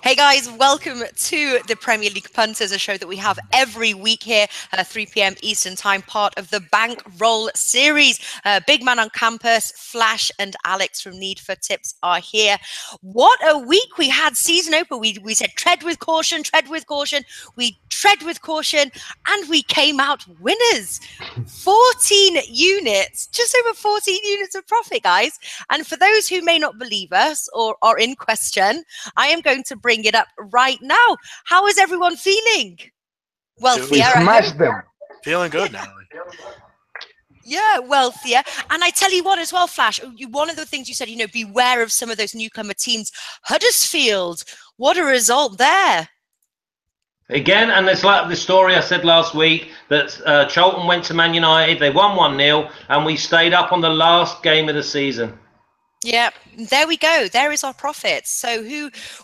Hey guys, welcome to the Premier League Punters, a show that we have every week here at 3 p.m. Eastern Time, part of the Bankroll Series. Big man on campus, Flash and Alex from Need for Tips are here. What a week we had. Season open, we said tread with caution, tread with caution. We tread with caution and we came out winners. 14 units, just over 14 units of profit, guys. And for those who may not believe us or are in question, I am going to bring it up right now. How is everyone feeling? Wealthier. Smash them. Feeling good, Natalie. Yeah, wealthier. And I tell you what as well, Flash, one of the things you said, beware of some of those newcomer teams. Huddersfield, what a result there. Again, and it's like the story I said last week, that Charlton went to Man United, they won 1-0, and we stayed up on the last game of the season. Yeah, there we go. There is our profits. So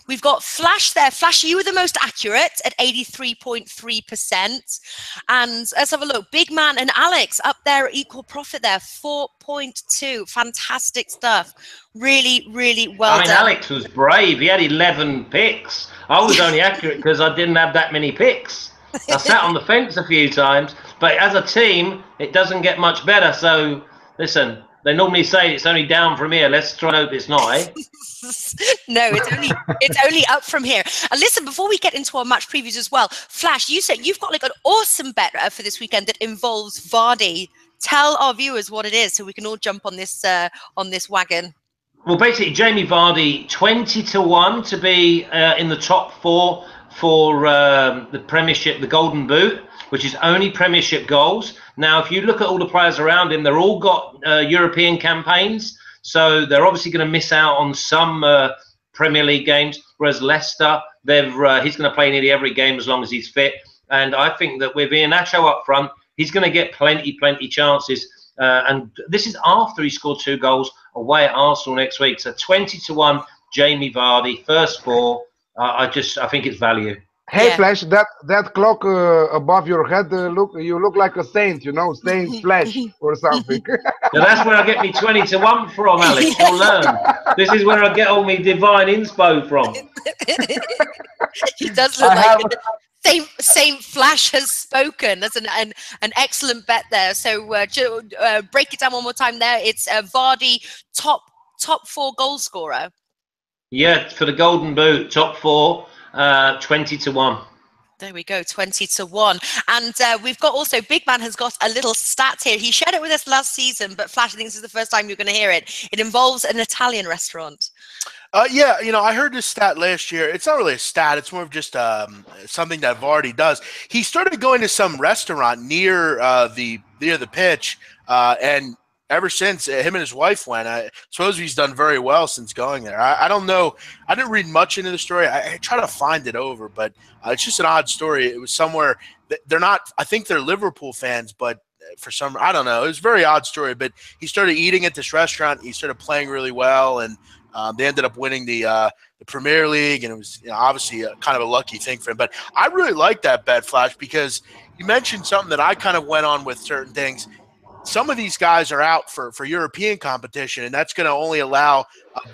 we've got Flash there. Flash, you were the most accurate at 83.3%. And let's have a look. Big Man and Alex up there, equal profit there, 4.2. Fantastic stuff. Really, really well done. Alex was brave. He had 11 picks. I was only accurate because I didn't have that many picks. I sat on the fence a few times. But as a team, it doesn't get much better. So, listen. They normally say it's only down from here. Let's try and hope it's not, eh? No, it's only up from here. And listen, before we get into our match previews as well, Flash, you said you've got like an awesome bet for this weekend that involves Vardy. Tell our viewers what it is so we can all jump on this wagon. Well, basically, Jamie Vardy, 20-1 to be in the top 4 for the Premiership, the Golden Boot, which is only Premiership goals. Now, if you look at all the players around him, they're all got European campaigns. So they're obviously going to miss out on some Premier League games. Whereas Leicester, he's going to play nearly every game as long as he's fit. And I think that with Iheanacho up front, he's going to get plenty chances. And this is after he scored 2 goals away at Arsenal next week. So 20-1, Jamie Vardy, first 4. I think it's value. Hey, yeah. Flash, that clock above your head, you look like a saint, Saint Flash or something. Now that's where I get me 20-1 from, Alex. You'll learn. This is where I get all me divine inspo from. He does look like Saint Flash has spoken. That's an excellent bet there. So break it down one more time there. It's Vardy, top 4 goal scorer. Yeah, for the Golden Boot, top 4. 20-1. There we go, 20-1. And we've got also, Big Man has got a little stat here. He shared it with us last season, but Flash, I think this is the first time you're going to hear it. It involves an Italian restaurant. Yeah, I heard this stat last year. It's not really a stat. It's more of just something that Vardy does. He started going to some restaurant near the pitch, and ever since, him and his wife went. I suppose he's done very well since going there. I don't know. I didn't read much into the story. I try to find it over, but it's just an odd story. It was somewhere they're not. I think they're Liverpool fans, but for some, I don't know. It was a very odd story. But he started eating at this restaurant. He started playing really well, and they ended up winning the Premier League, and it was obviously kind of a lucky thing for him. But I really like that bet, Flash, because you mentioned something that I kind of went on with certain things. Some of these guys are out for European competition, and that's going to only allow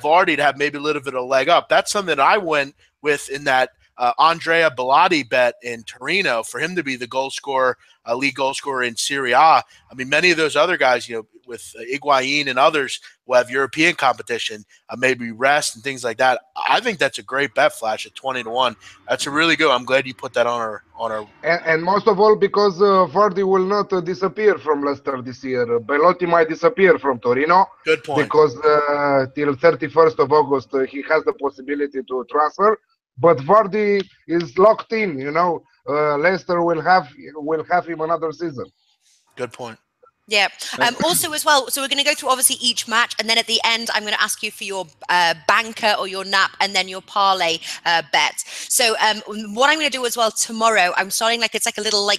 Vardy to have maybe a little bit of a leg up. That's something that I went with in that Andrea Bellotti bet in Torino for him to be the goal scorer, league goal scorer in Serie A. I mean, many of those other guys, with Higuain and others will have European competition, maybe rest and things like that. I think that's a great bet, Flash, at 20-1. That's a really good. I'm glad you put that on our. And most of all, because Vardy will not disappear from Leicester this year. Bellotti might disappear from Torino. Good point. Because till 31st of August, he has the possibility to transfer. But Vardy is locked in. Leicester will have him another season. Good point. Yeah. Also as well, so we're going to go through obviously each match, and then at the end, I'm going to ask you for your banker or your nap, and then your parlay bet. So what I'm going to do as well tomorrow, I'm starting it's like a little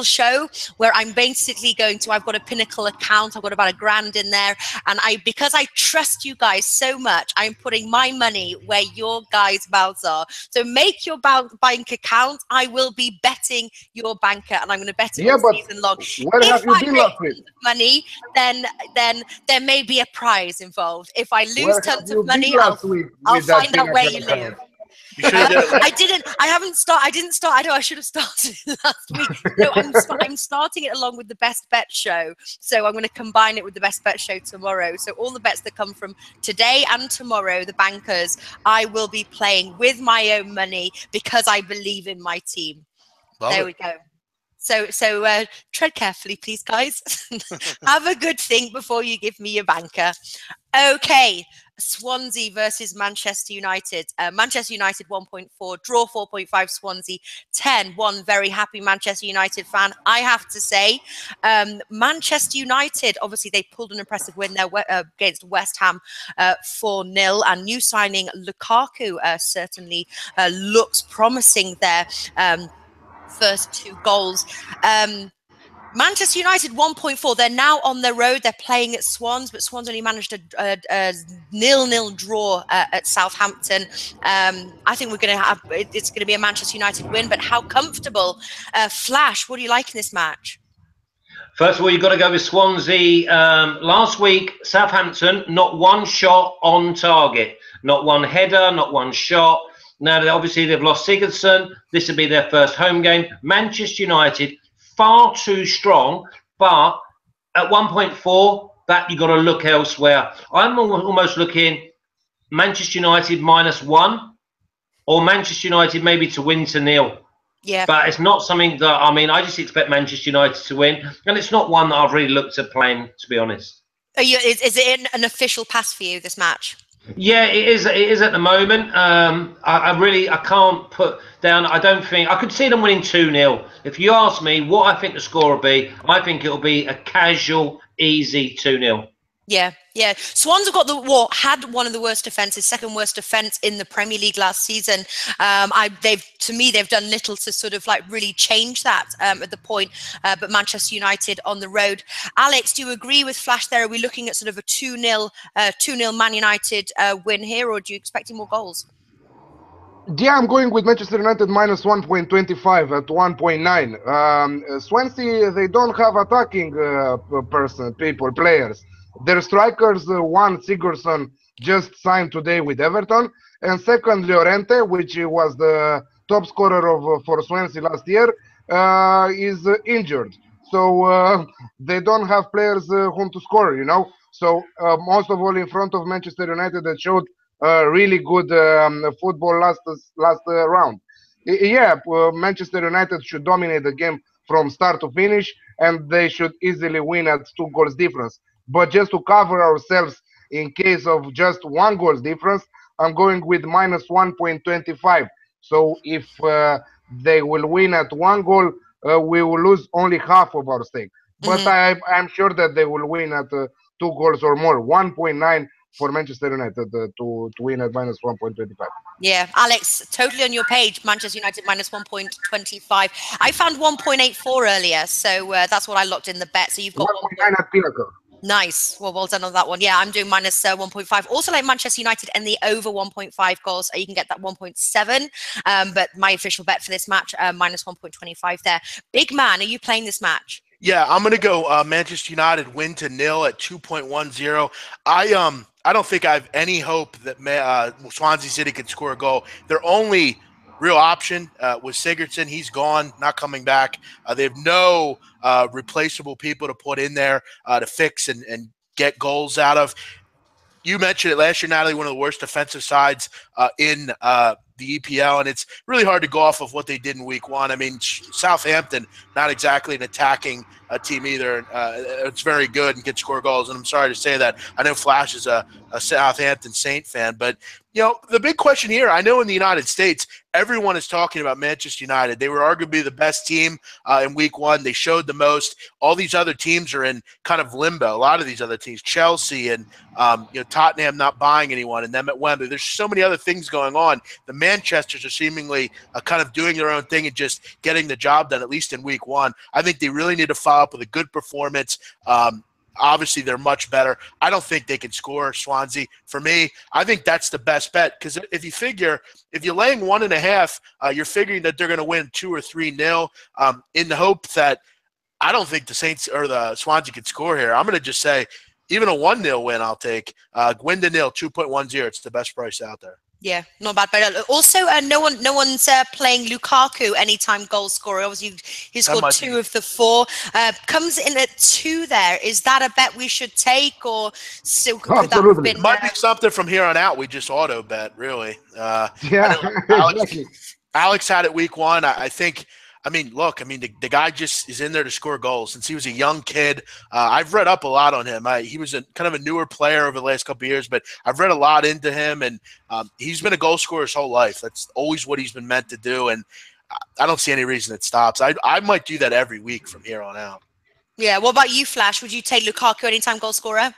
show where I'm basically I've got a Pinnacle account, I've got about £1,000 in there, and because I trust you guys so much, I'm putting my money where your guys' mouths are. So make your bank account. I will be betting your banker, and I'm going to bet it all season long. Where have you been? Money, then there may be a prize involved. If I lose tons of money, I'll find out where you live. You should have done it last. I didn't. I haven't started. I didn't start. I know I should have started last week. No, I'm starting it along with the best bet show. So I'm going to combine it with the best bet show tomorrow. So all the bets that come from today and tomorrow, the bankers, I will be playing with my own money because I believe in my team. There we go. So tread carefully, please, guys. Have a good think before you give me your banker. Okay. Swansea versus Manchester United. Manchester United 1.4, draw 4.5, Swansea 10-1. Very happy Manchester United fan, I have to say. Manchester United, obviously, they pulled an impressive win there against West Ham 4-0. And new signing Lukaku certainly looks promising there. First 2 goals. Manchester United 1.4. They're now on the road. They're playing at Swans, but Swans only managed a 0-0 draw at Southampton. I think it's going to be a Manchester United win. But how comfortable? Flash, what do you like in this match? First of all, you've got to go with Swansea. Last week, Southampton, not one shot on target, not one header, not one shot. Now, obviously, they've lost Sigurdsson. This will be their first home game. Manchester United, far too strong, but at 1.4, that you've got to look elsewhere. I'm almost looking Manchester United -1 or Manchester United maybe to win to 0. Yeah. But it's not something that, I just expect Manchester United to win. And it's not one that I've really looked at playing, to be honest. Is it an official pass for you, this match? Yeah, it is. It is at the moment. I can't put down. I don't think I could see them winning 2-0. If you ask me what I think the score will be, I think it'll be a casual, easy 2-0. Yeah. Swans have got had one of the worst defenses, second worst defense in the Premier League last season. They've done little to sort of like really change that at the point. But Manchester United on the road. Alex, do you agree with Flash there? Are we looking at sort of a 2-0 Man United win here, or do you expect more goals? Yeah, I'm going with Manchester United -1.25 at 1.9. Swansea, they don't have attacking players. Their strikers, one Sigurdsson, just signed today with Everton, and second Llorente, which was the top scorer for Swansea last year, is injured. So they don't have players whom to score, So most of all in front of Manchester United that showed really good football last round. Manchester United should dominate the game from start to finish, and they should easily win at 2 goals difference. But just to cover ourselves in case of just 1 goal difference, I'm going with -1.25. So if they will win at 1 goal, we will lose only half of our stake. But I'm sure that they will win at 2 goals or more. 1.9 for Manchester United to win at -1.25. Yeah, Alex, totally on your page. Manchester United -1.25. I found 1.84 earlier, so that's what I locked in the bet. So you've got 1.9 at Pinnacle. Nice. Well done on that one. Yeah, I'm doing -1.5. Also like Manchester United and the over 1.5 goals. You can get that 1.7. But my official bet for this match, -1.25 there. Big man, are you playing this match? Yeah, I'm going to go Manchester United win to 0 at 2.10. I don't think I have any hope that Swansea City can score a goal. Their only real option was Sigurdsson. He's gone, not coming back. They have no replaceable people to put in there to fix and get goals out of. You mentioned it last year, Natalie, one of the worst defensive sides in the EPL, and it's really hard to go off of what they did in week 1. I mean, Southampton, not exactly an attacking team either. It's very good and can score goals, and I'm sorry to say that. I know Flash is a Southampton Saint fan, but the big question here, I know in the United States, everyone is talking about Manchester United. They were arguably the best team in week 1. They showed the most. All these other teams are in kind of limbo. A lot of these other teams, Chelsea and Tottenham not buying anyone, and them at Wembley. There's so many other things going on. The Manchesters are seemingly kind of doing their own thing and just getting the job done, at least in week 1. I think they really need to follow up with a good performance. Obviously, they're much better. I don't think they can score Swansea. For me, I think that's the best bet because if you're laying 1.5, you're figuring that they're going to win 2 or 3-0 in the hope that I don't think the Saints or the Swansea can score here. I'm going to just say even a 1-0 win I'll take. Win to 0, 2.10. It's the best price out there. Yeah, not bad. But also, no one's playing Lukaku anytime goal scorer. Obviously, he scored 2 of the 4. Comes in at 2 there. Is that a bet we should take, or still could that have been? It might be something from here on out. We just auto bet, really. Yeah, exactly. Alex had it week 1. I think. I mean, look, the guy just is in there to score goals since he was a young kid. I've read up a lot on him. He was kind of a newer player over the last couple of years, but I've read a lot into him, and he's been a goal scorer his whole life. That's always what he's been meant to do, and I don't see any reason it stops. I might do that every week from here on out. Yeah. What about you, Flash? Would you take Lukaku anytime goal scorer?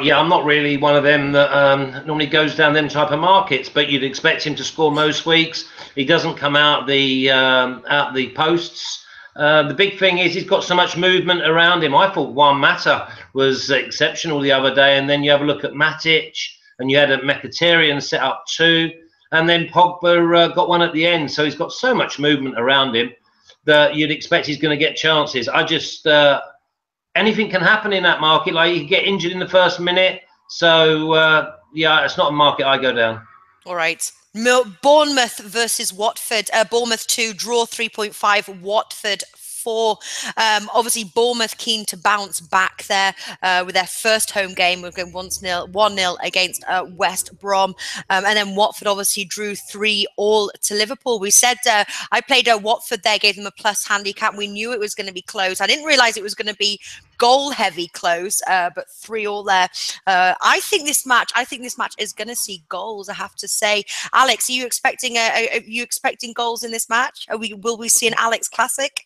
Yeah, I'm not really one of them that normally goes down them type of markets, but you'd expect him to score most weeks. He doesn't come out the posts. The big thing is he's got so much movement around him. I thought Juan Mata was exceptional the other day, and then you have a look at Matic, and you had a Mkhitaryan set up 2, and then Pogba got 1 at the end. So he's got so much movement around him that you'd expect he's going to get chances. I just anything can happen in that market. Like, you can get injured in the first minute. So, yeah, it's not a market I go down. All right. Bournemouth versus Watford. Bournemouth 2, draw 3.5, Watford 4. Obviously, Bournemouth keen to bounce back there with their first home game. We're going 1-0 against West Brom. And then Watford obviously drew 3-3 to Liverpool. We said I played Watford there, gave them a plus handicap. We knew it was going to be close. I didn't realize it was going to be goal heavy close, but 3-3 there. I think this match is going to see goals, I have to say. Alex, are you expecting goals in this match? Will we see an Alex classic?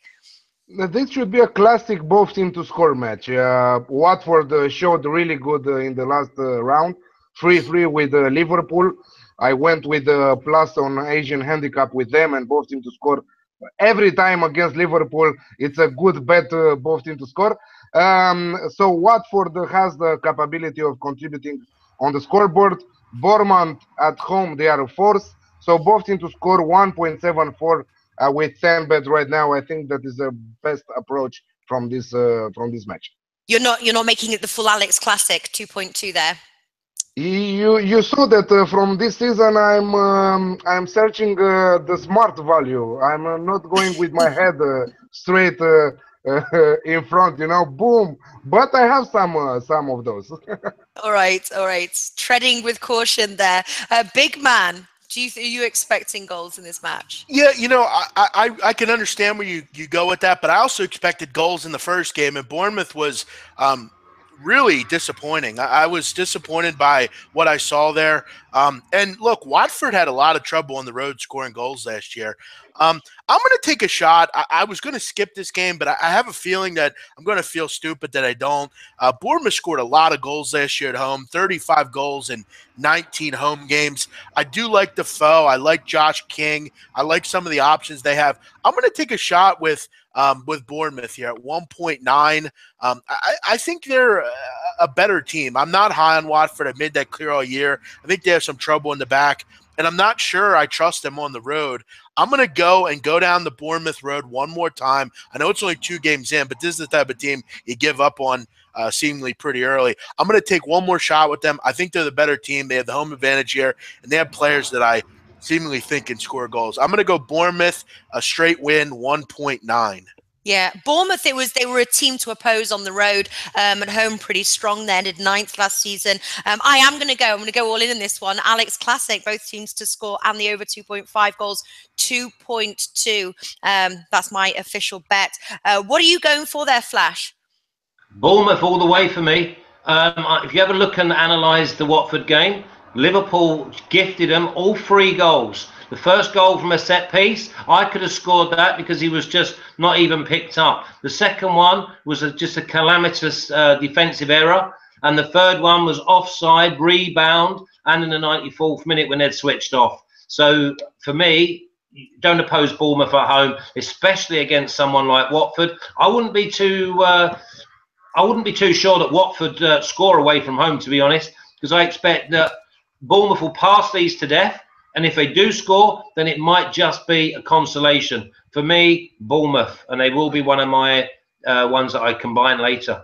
This should be a classic both team to score match. Watford showed really good in the last round, 3-3 with Liverpool. I went with plus on Asian handicap with them, and both team to score every time against Liverpool. It's a good bet, both team to score. So Watford has the capability of contributing on the scoreboard. Bournemouth at home, they are fourth. So both team to score 1.74. With 10 bet right now. I think that is the best approach from this match. You're not making it the full Alex Classic 2.2 there. You saw that from this season I'm searching the smart value. I'm not going with my head straight in front, boom. But I have some of those. All right. Treading with caution there. Big man. Are you expecting goals in this match? Yeah, I can understand where you go with that, but I also expected goals in the first game, and Bournemouth was really disappointing. I was disappointed by what I saw there. And look, Watford had a lot of trouble on the road scoring goals last year. I'm going to take a shot. I was going to skip this game, but I have a feeling that I'm going to feel stupid that I don't. Bournemouth scored a lot of goals last year at home, 35 goals in 19 home games. I do like Defoe. I like Josh King. I like some of the options they have. I'm going to take a shot with Bournemouth here at 1.9. I think they're a better team. I'm not high on Watford. I've made that clear all year. I think they have some trouble in the back, and I'm not sure I trust them on the road. I'm going to go down the Bournemouth road one more time. I know it's only 2 games in, but this is the type of team you give up on seemingly pretty early. I'm going to take one more shot with them. I think they're the better team. They have the home advantage here, and they have players that I seemingly think can score goals. I'm going to go Bournemouth, a straight win, 1.9. Yeah, Bournemouth, they were a team to oppose on the road. At home, pretty strong. They ended 9th last season. I'm going to go all in this one. Alex Classic, both teams to score and the over 2.5 goals, 2.2. That's my official bet. What are you going for there, Flash? Bournemouth all the way for me. If you have a look and analyse the Watford game, Liverpool gifted them all 3 goals. The first goal from a set piece, I could have scored that because he was just not even picked up. The second one was just a calamitous defensive error. And the third one was offside, rebound, and in the 94th minute when they'd switched off. So for me, don't oppose Bournemouth at home, especially against someone like Watford. I wouldn't be too sure that Watford score away from home, to be honest, because I expect that Bournemouth will pass these to death. And if they do score, then it might just be a consolation. For me, Bournemouth, and they will be one of my ones that I combine later.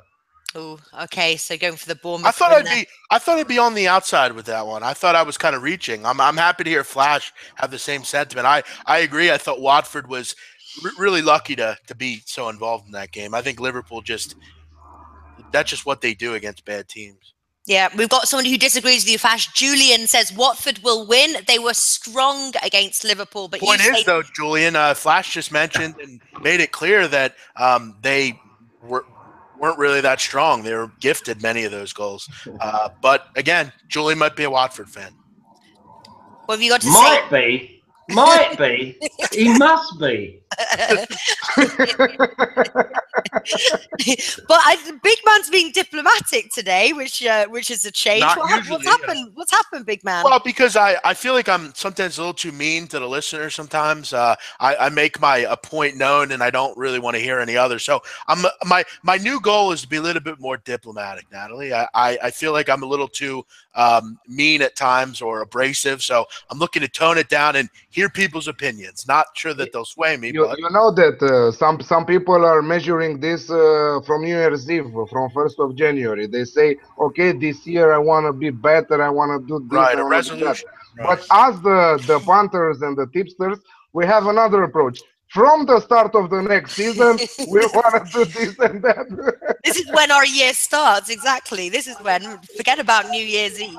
Oh, okay. So going for the Bournemouth. I thought I'd be on the outside with that one. I thought I was kind of reaching. I'm happy to hear Flash have the same sentiment. I agree. I thought Watford was really lucky to be so involved in that game. I think Liverpool that's just what they do against bad teams. Yeah, we've got someone who disagrees with you, Fash. Julian says Watford will win. They were strong against Liverpool. But Point is, though, Julian, Flash just mentioned and made it clear that they weren't really that strong. They were gifted many of those goals. But again, Julian might be a Watford fan. What have you got to say? Might be. He must be. But Big Man's being diplomatic today, which is a change. What's happened? What's happened, Big Man? Well, because I feel like I'm sometimes a little too mean to the listener. Sometimes I make my point known, and I don't really want to hear any other. So my new goal is to be a little bit more diplomatic, Natalie. I feel like I'm a little too mean at times or abrasive. So I'm looking to tone it down and hear people's opinions. Not sure that they'll sway me. You know that some people are measuring this from New Year's Eve, from 1st of January. They say, okay, this year I want to be better, I want to do this, right, I a resolution. Right. But as the punters and the tipsters, we have another approach. From the start of the next season, we want to do this and that. This is when our year starts, exactly. This is when, forget about New Year's Eve.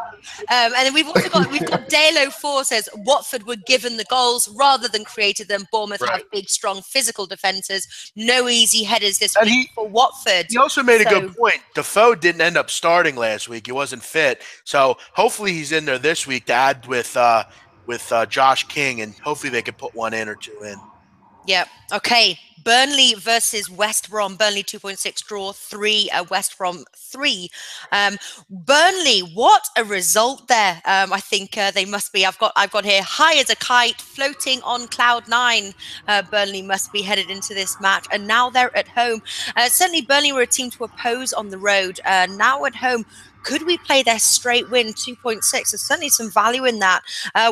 And then we've got Dalo4 says, Watford were given the goals rather than created them. Bournemouth have big, strong physical defences. No easy headers this week for Watford. He also made a good point. Defoe didn't end up starting last week. He wasn't fit. So hopefully he's in there this week to add with Josh King, and hopefully they could put one in or two in. Yeah. Okay. Burnley versus West Brom. Burnley 2.6 draw 3. West Brom 3. Burnley, what a result there. I think they must be. I've got here high as a kite, floating on cloud 9. Burnley must be headed into this match, and now they're at home. Certainly, Burnley were a team to oppose on the road. Now at home. Could we play their straight win 2.6? There's certainly some value in that.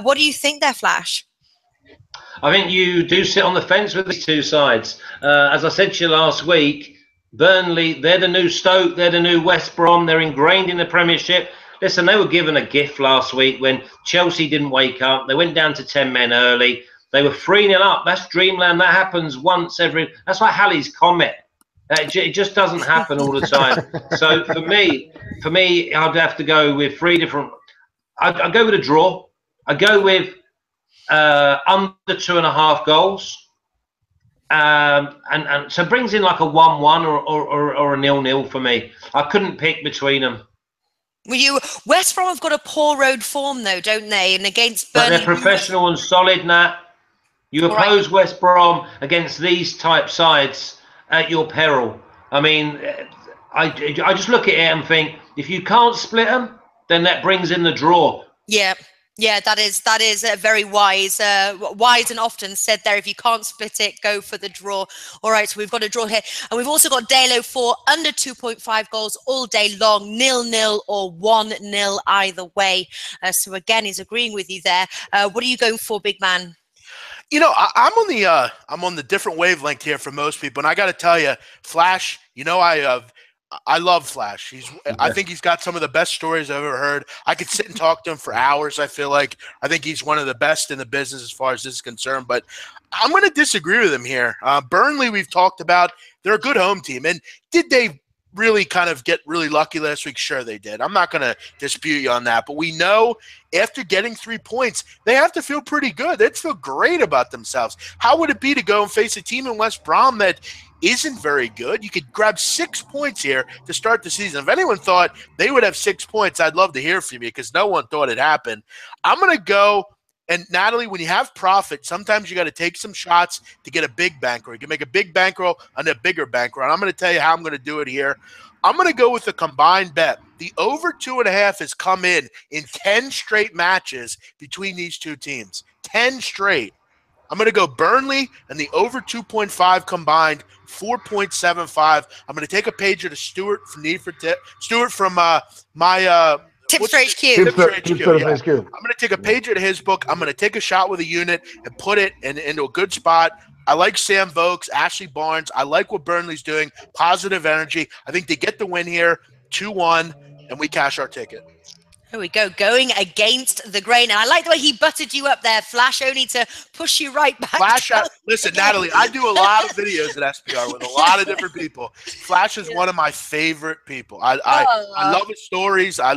What do you think there, Flash? I think you do sit on the fence with these two sides. As I said to you last week, Burnley, they're the new Stoke, they're the new West Brom, they're ingrained in the Premiership. Listen, they were given a gift last week when Chelsea didn't wake up. They went down to 10 men early. They were 3-0 up. That's dreamland. That happens once every... That's like Halley's Comet. It just doesn't happen all the time. So for me, I'd have to go with three different... I'd go with a draw. I'd go with... under 2.5 goals, and so brings in like a 1-1 or a 0-0 for me. I couldn't pick between them. West Brom have got a poor road form though, don't they? And against Burnley, but they're professional and solid. Nat, you oppose West Brom against these type sides at your peril. I mean, I just look at it and think if you can't split them, then that brings in the draw. Yeah. Yeah, that is very wise and often said there. If you can't split it, go for the draw. All right, so we've got a draw here. And we've also got Dalo4 under 2.5 goals all day long, 0-0 or 1-0 either way. So again, he's agreeing with you there. What are you going for, Big Man? You know, I'm on the different wavelength here for most people. And I got to tell you, Flash, you know, I love Flash. I think he's got some of the best stories I've ever heard. I could sit and talk to him for hours. I think he's one of the best in the business as far as this is concerned. But I'm going to disagree with him here. Burnley, we've talked about. They're a good home team. And did they really kind of get really lucky last week? Sure they did. I'm not going to dispute you on that. But we know after getting 3 points, they have to feel pretty good. They have to feel great about themselves. How would it be to go and face a team in West Brom that isn't very good? You could grab 6 points here to start the season. If anyone thought they would have 6 points, I'd love to hear from you because no one thought it happened. I'm going to go, and Natalie, when you have profit, sometimes you got to take some shots to get a big bankroll. You can make a big bankroll and a bigger bankroll. And I'm going to tell you how I'm going to do it here. I'm going to go with a combined bet. The over 2.5 has come in 10 straight matches between these two teams. 10 straight. I'm going to go Burnley and the over 2.5 combined, 4.75. I'm going to take a page of Stuart from Stuart from my Tipster HQ. Tipster HQ. I'm going to take a page out of his book. I'm going to take a shot with a unit and put it into a good spot. I like Sam Vokes, Ashley Barnes. I like what Burnley's doing. Positive energy. I think they get the win here, 2-1, and we cash our ticket. Here we go, going against the grain. And I like the way he buttered you up there, Flash, only to push you right back. Flash, listen, Natalie, I do a lot of videos at SPR with a lot of different people. Flash is one of my favorite people. I love his stories. I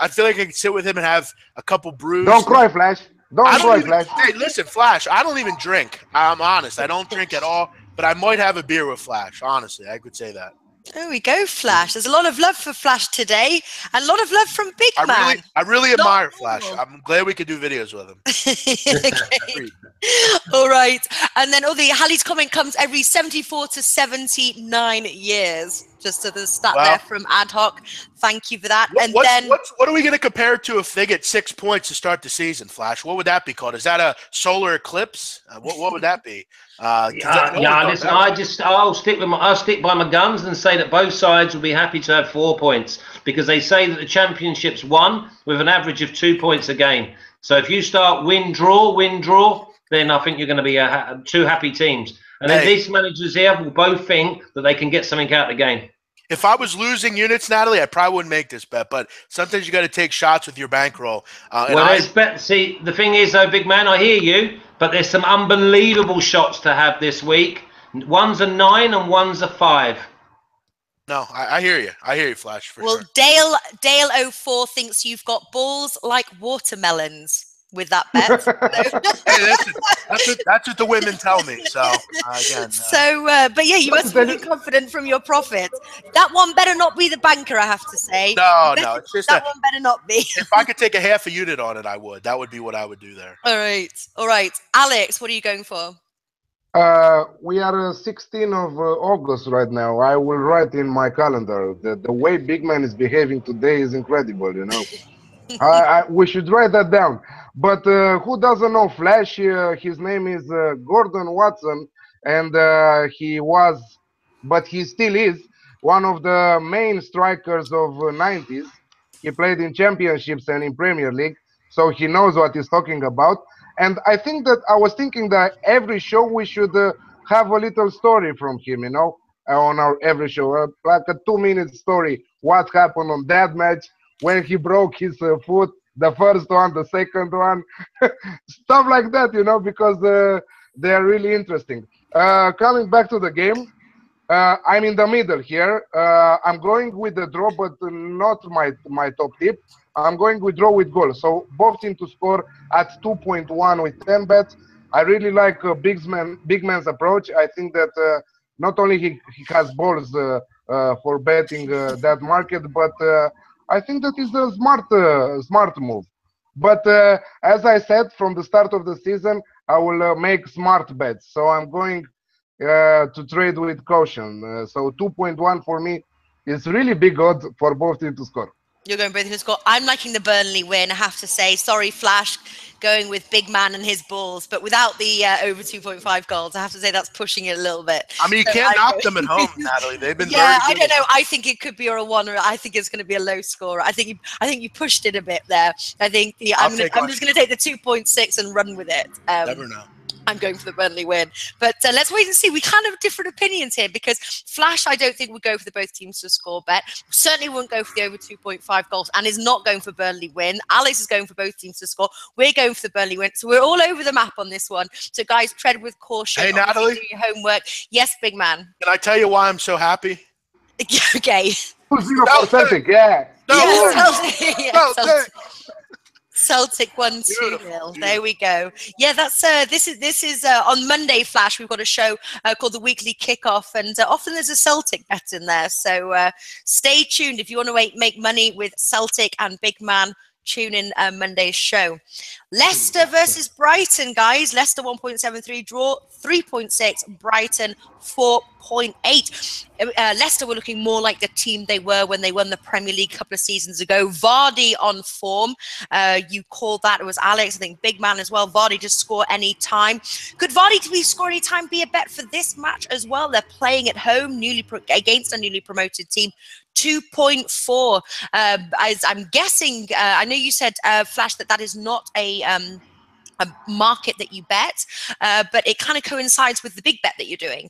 feel like I can sit with him and have a couple brews. Don't cry, Flash. Don't cry, Flash. Hey, listen, Flash, I don't even drink. I'm honest. I don't drink at all, but I might have a beer with Flash. Honestly, I could say that. There we go, Flash. There's a lot of love for Flash today, and a lot of love from Big Man. I really admire Flash. I'm glad we could do videos with him. Okay. All right. And then Hallie's comment comes every 74 to 79 years. Just to the stat there from Ad Hoc. Thank you for that. What are we going to compare it to if they get 6 points to start the season, Flash? What would that be called? Is that a solar eclipse? What would that be? Listen, I'll stick by my guns and say that both sides will be happy to have 4 points, because they say that the championship's won with an average of 2 points a game. So if you start win draw, then I think you're going to be two happy teams. And then these managers here will both think that they can get something out of the game. If I was losing units, Natalie, I probably wouldn't make this bet. But sometimes you got to take shots with your bankroll. See, the thing is, though, Big Man, I hear you, but there's some unbelievable shots to have this week. One's a 9 and one's a 5. No, I hear you. I hear you, Flash. Well, sure. Dale04 thinks you've got balls like watermelons with that bet. Hey, that's what the women tell me. So again. But yeah, you must be confident from your profit. That one better not be the banker, I have to say. No, it's just that one better not be. If I could take a half a unit on it, I would. That would be what I would do there. All right. Alex, what are you going for? We are 16 of August right now. I will write in my calendar. The way Big Man is behaving today is incredible, you know. We should write that down. But who doesn't know Flash? His name is Gordon Watson, and he still is one of the main strikers of 90s. He played in championships and in Premier League, so he knows what he's talking about. And I was thinking that every show we should have a little story from him, you know, on our every show, like a 2-minute story. What happened on that match, when he broke his foot, the first one, the second one, stuff like that, you know, because they are really interesting. Coming back to the game, I'm in the middle here. I'm going with the draw, but not my top tip. I'm going with draw with goal. So both teams to score at 2.1 with 10 bets. I really like Big Man's approach. I think that not only he has balls for betting that market, but I think that is a smart move. But as I said from the start of the season, I will make smart bets. So I'm going to trade with caution. So 2.1 for me is really big odds for both teams to score. You're going both to score. I'm liking the Burnley win, I have to say. Sorry, Flash, going with Big Man and his balls, but without the over 2.5 goals, I have to say that's pushing it a little bit. I mean, you can't knock them at home, Natalie. They've been very good. I don't know. I think it could be a 1, or I think it's going to be a low score. I think you pushed it a bit there. I think I'm just going to take the 2.6 and run with it. Never know. I'm going for the Burnley win. But let's wait and see. We kind of have different opinions here, because Flash, I don't think would go for the both teams to score bet. Certainly wouldn't go for the over 2.5 goals, and is not going for Burnley win. Alex is going for both teams to score. We're going for the Burnley win. So we're all over the map on this one. So guys, tread with caution. Hey, Natalie. Do your homework. Yes, Big Man. Can I tell you why I'm so happy? Okay. 2-0 Celtic, yeah. Celtic. Celtic 1-2-0. There we go. Yeah, that's this is on Monday, Flash. We've got a show called the Weekly Kickoff, and often there's a Celtic bet in there. So stay tuned if you want to make money with Celtic and Big Man. Tune in Monday's show. Leicester versus Brighton, guys. Leicester 1.73 draw, 3.6. Brighton 4.8. Leicester were looking more like the team they were when they won the Premier League a couple of seasons ago. Vardy on form. You called that. It was Alex. I think Big Man as well. Vardy to score any time. Could Vardy to score any time be a bet for this match as well? They're playing at home against a newly promoted team. 2.4. As I'm guessing, I know you said, Flash, that is not a a market that you bet, but it kind of coincides with the big bet that you're doing.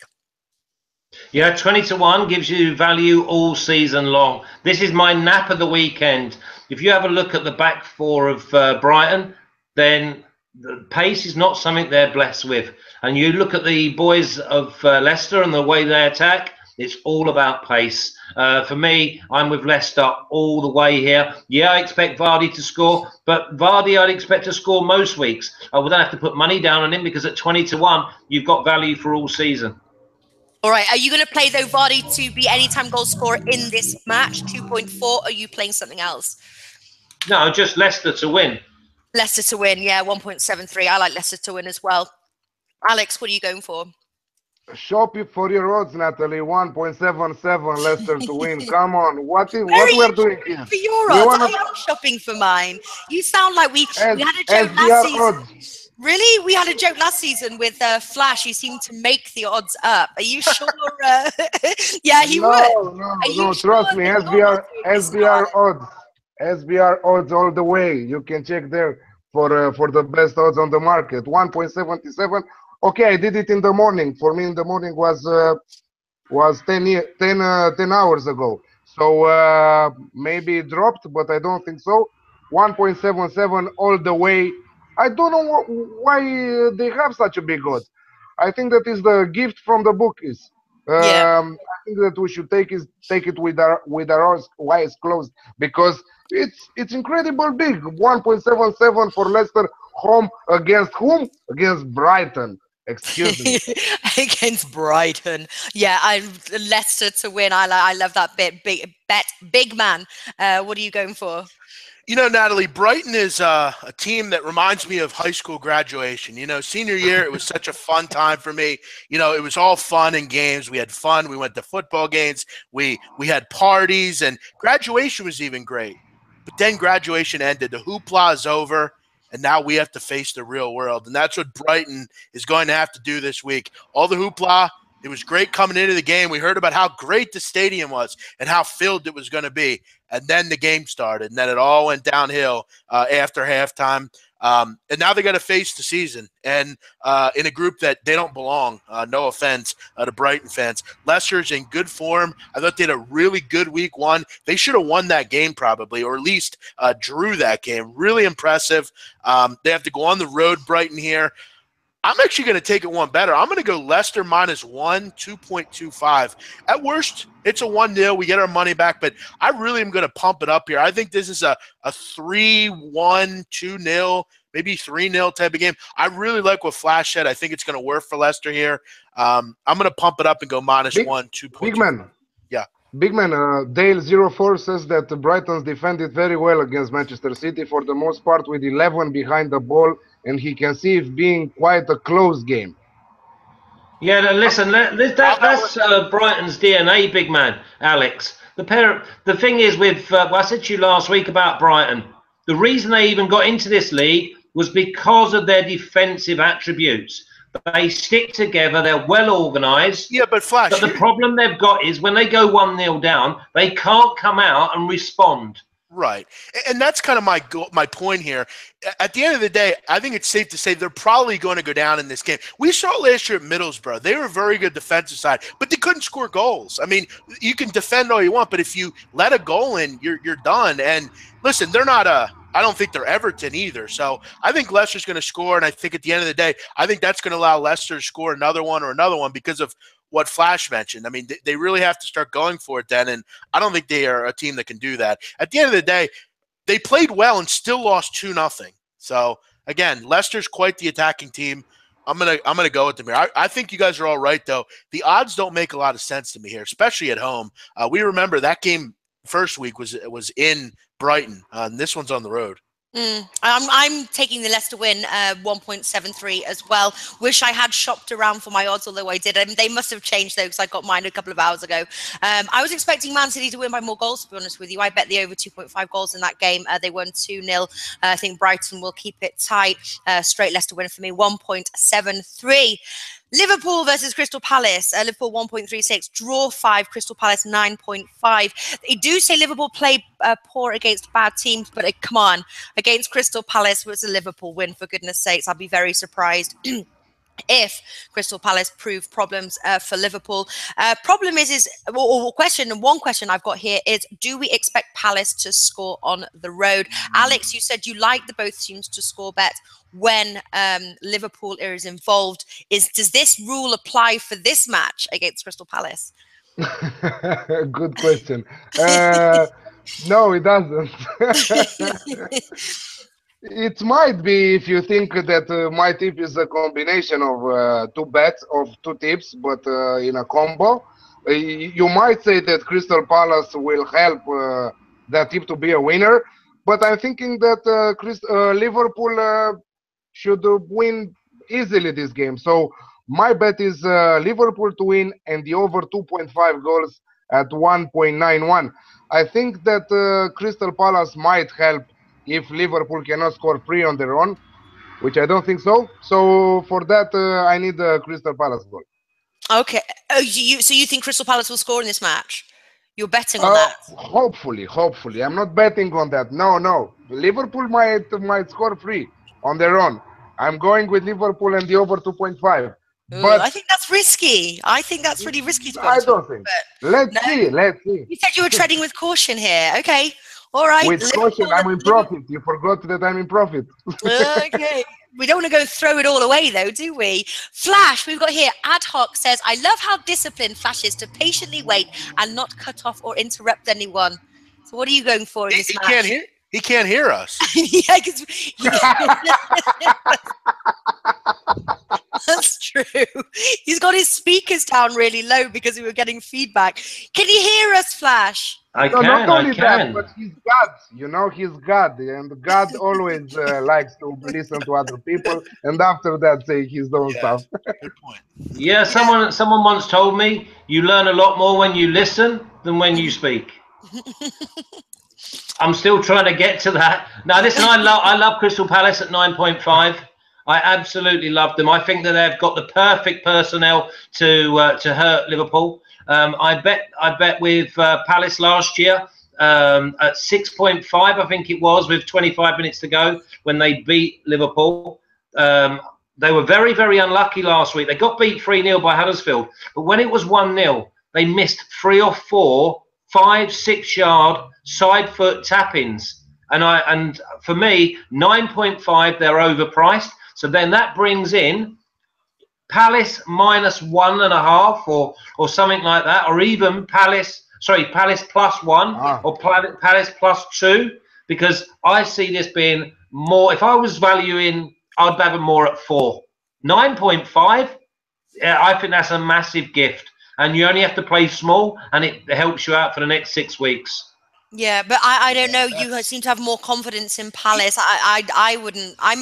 Yeah, 20-1 gives you value all season long. This is my nap of the weekend. If you have a look at the back four of Brighton, then the pace is not something they're blessed with. And you look at the boys of Leicester and the way they attack, it's all about pace. For me, I'm with Leicester all the way here. Yeah, I expect Vardy to score, but Vardy I'd expect to score most weeks. I would have to put money down on him because at 20-1, you've got value for all season. All right, are you going to play, though, Vardy to be anytime goal scorer in this match, 2.4? Or are you playing something else? No, just Leicester to win. Leicester to win, yeah, 1.73. I like Leicester to win as well. Alex, what are you going for? Shop it for your odds, Natalie. 1.77 Leicester to win. Come on, what we're doing here? For your odds, I am shopping for mine. You sound like we had a joke last season. Odds. Really? We had a joke last season with Flash. You seem to make the odds up. Are you sure? Yeah, he would. No, trust me. SBR odds. SBR odds all the way. You can check there for the best odds on the market. 1.77. Okay, I did it in the morning. For me, in the morning was 10 hours ago. So maybe it dropped, but I don't think so. 1.77 all the way. I don't know why they have such a big odds. I think that is the gift from the bookies. I think that we should take it with our eyes closed, because it's incredible big. 1.77 for Leicester home against whom? Against Brighton. Excuse me. Against Brighton. Yeah, Leicester to win. I love that bit. Big man. What are you going for? You know, Natalie, Brighton is a team that reminds me of high school graduation. You know, senior year, it was such a fun time for me. You know, it was all fun and games. We had fun. We went to football games. We had parties, and graduation was even great. But then graduation ended. The hoopla is over, and now we have to face the real world. And that's what Brighton is going to have to do this week. All the hoopla, it was great coming into the game. We heard about how great the stadium was and how filled it was going to be. And then the game started, and then it all went downhill after halftime. And now they got to face the season, and in a group that they don't belong. No offense to Brighton fans. Leicester's in good form. I thought they had a really good week one. They should have won that game probably, or at least drew that game. Really impressive. They have to go on the road, Brighton, here. I'm actually going to take it one better. I'm going to go Leicester -1, 2.25. At worst, it's a 1-0. We get our money back, but I really am going to pump it up here. I think this is a 3-1, 2-0, maybe 3-0 type of game. I really like what Flash said. I think it's going to work for Leicester here. I'm going to pump it up and go -1, 2.25. Big man. Yeah. Big man, Dale04 says that the Brightons defended very well against Manchester City for the most part, with 11 behind the ball, and he can see it being quite a close game. Yeah, listen, that's Brighton's DNA, big man, Alex. The thing is with, I said to you last week about Brighton, the reason they even got into this league was because of their defensive attributes. They stick together. They're well organised. Yeah, but Flash. But the problem they've got is when they go 1-0 down, they can't come out and respond. Right. And that's kind of my point here. At the end of the day, I think it's safe to say they're probably going to go down in this game. We saw last year at Middlesbrough. They were a very good defensive side, but they couldn't score goals. I mean, you can defend all you want, but if you let a goal in, you're done. And listen, they're not I don't think they're Everton either. So I think Leicester's going to score, and I think at the end of the day, I think that's going to allow Leicester to score another one because of what Flash mentioned. I mean, they really have to start going for it then, and I don't think they are a team that can do that. At the end of the day, they played well and still lost 2-0. So again, Leicester's quite the attacking team. I'm gonna go with them here. I think you guys are all right though. The odds don't make a lot of sense to me here, especially at home. We remember that game first week was in Brighton. And this one's on the road. I'm taking the Leicester win 1.73 as well. Wish I had shopped around for my odds, although I didn't. They must have changed though, because I got mine a couple of hours ago. I was expecting Man City to win by more goals, to be honest with you. I bet the over 2.5 goals in that game. They won 2-0. I think Brighton will keep it tight. Straight Leicester win for me, 1.73. Liverpool versus Crystal Palace. Liverpool 1.36, draw 5, Crystal Palace 9.5. They do say Liverpool play poor against bad teams, but come on, against Crystal Palace was a Liverpool win, for goodness sakes. I'd be very surprised if Crystal Palace prove problems for Liverpool. Problem is one question I've got here is, do we expect Palace to score on the road? Alex, you said you like the both teams to score bet when Liverpool is involved. Does this rule apply for this match against Crystal Palace? Good question. No, it doesn't. It might be if you think that my tip is a combination of two bets, of two tips, but in a combo. You might say that Crystal Palace will help that tip to be a winner, but I'm thinking that Liverpool should win easily this game. So my bet is Liverpool to win and the over 2.5 goals at 1.91. I think that Crystal Palace might help if Liverpool cannot score free on their own, which I don't think so. So for that, I need the Crystal Palace goal. Okay. So you think Crystal Palace will score in this match? You're betting on that? Hopefully. I'm not betting on that. No. Liverpool might score free on their own. I'm going with Liverpool and the over 2.5. But I think that's risky. I think that's really risky to go I don't think. Let's see. You said you were treading with caution here. Okay. All right. With caution, I'm in profit. You forgot that I'm in profit. Okay. We don't want to go and throw it all away, though, do we? Flash, we've got here, Ad Hoc says, I love how disciplined Flash is to patiently wait and not cut off or interrupt anyone. So what are you going for in this match? He can't hear us. Yeah, because... That's true. He's got his speakers down really low because we were getting feedback. Can you hear us, Flash? Not only that, but he's God. You know, he's God, and God always likes to listen to other people, and after that, say his own stuff. Good point. Yeah, someone once told me you learn a lot more when you listen than when you speak. I'm still trying to get to that. Now, listen, I love Crystal Palace at 9.5. I absolutely love them. I think that they've got the perfect personnel to hurt Liverpool. I bet with Palace last year at 6.5, I think it was, with 25 minutes to go when they beat Liverpool. They were very, very unlucky last week. They got beat 3-0 by Huddersfield. But when it was 1-0, they missed 3 or 4 5-6 yard side foot tap-ins. And for me, 9.5, they're overpriced. So then that brings in Palace minus 1.5 or something like that, or even Palace +1 or Palace +2, because I see this being more. If I was valuing, I'd have them more at 4. 9.5, I think that's a massive gift, and you only have to play small, and it helps you out for the next 6 weeks. Yeah, but I don't know. You seem to have more confidence in Palace. I wouldn't. I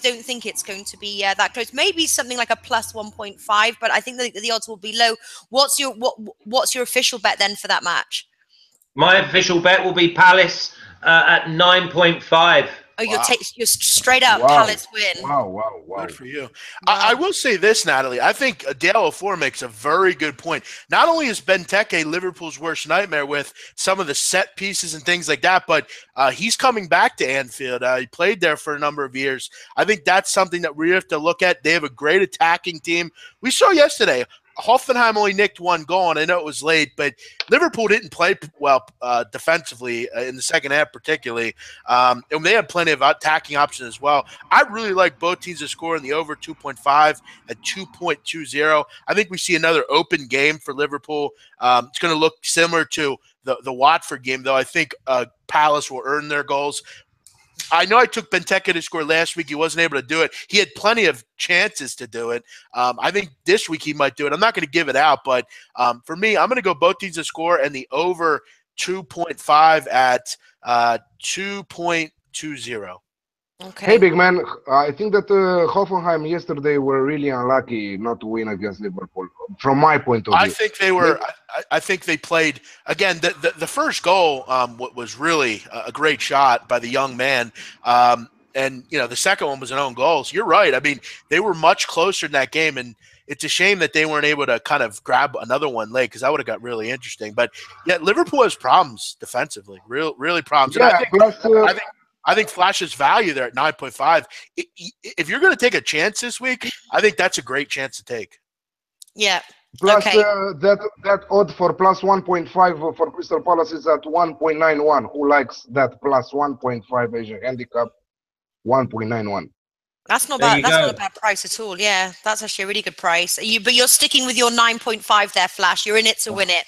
don't think it's going to be that close. Maybe something like a +1.5, but I think the odds will be low. What's your official bet then for that match? My official bet will be Palace at 9.5. Oh, you're straight up Palace win. Wow. Good for you. I will say this, Natalie. I think Dale04 makes a very good point. Not only is Benteke Liverpool's worst nightmare with some of the set pieces and things like that, but he's coming back to Anfield. He played there for a number of years. I think that's something that we have to look at. They have a great attacking team. We saw yesterday, Hoffenheim only nicked 1 goal, and I know it was late, but Liverpool didn't play well defensively in the second half particularly, and they had plenty of attacking options as well. I really like both teams to score in the over 2.5 at 2.20. I think we see another open game for Liverpool. It's going to look similar to the Watford game, though I think Palace will earn their goals. I know I took Benteke to score last week. He wasn't able to do it. He had plenty of chances to do it. I think this week he might do it. I'm not going to give it out, but for me, I'm going to go both teams to score and the over 2.5 at 2.20. Okay. Hey, big man. I think that Hoffenheim yesterday were really unlucky not to win against Liverpool, from my point of view. I think they were. I think they played again. The first goal was really a great shot by the young man. and the second one was an own goal. So you're right. I mean, they were much closer in that game, and it's a shame that they weren't able to kind of grab another one late, because that would have got really interesting. But yeah, Liverpool has problems defensively, really problems. And Yeah, plus I think Flash's value there at 9.5. If you're going to take a chance this week, I think that's a great chance to take. Yeah. plus Okay. that odd for plus 1.5 for Crystal Palace is at 1.91. Who likes that plus 1.5 as a handicap? 1.91. That's not There bad. you That's go. not a bad price at all. Yeah, that's actually a really good price. But you're sticking with your 9.5 there, Flash. You're in it to win it.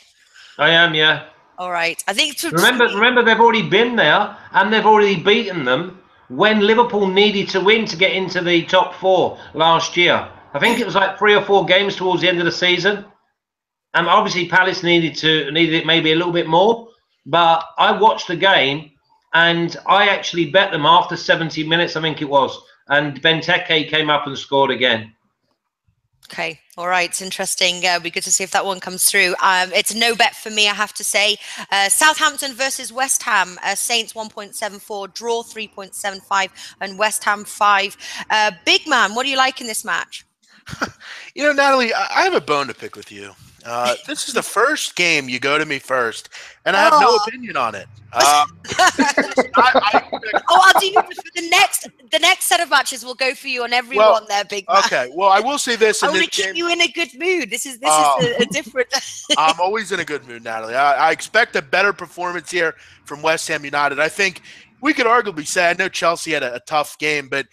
I am, yeah. All right. I think Remember, they've already been there and they've already beaten them when Liverpool needed to win to get into the top 4 last year. I think it was like 3 or 4 games towards the end of the season. And obviously, Palace needed it maybe a little bit more. But I watched the game and I actually bet them after 70 minutes, I think it was. And Benteke came up and scored again. Okay. All right. It's interesting. It'll be good to see if that one comes through. It's a no bet for me, I have to say. Southampton versus West Ham. Saints 1.74, draw 3.75, and West Ham 5. Big man, what do you like in this match? Natalie, I have a bone to pick with you. This is the first game you go to me first, and I have no opinion on it. I'll do you for the next set of matches. We'll go for you on every one there, big man. Okay. Well, I will say this. I want to keep you in a good mood. This is a different. I'm always in a good mood, Natalie. I expect a better performance here from West Ham United. I think we could arguably say, I know Chelsea had a tough game, but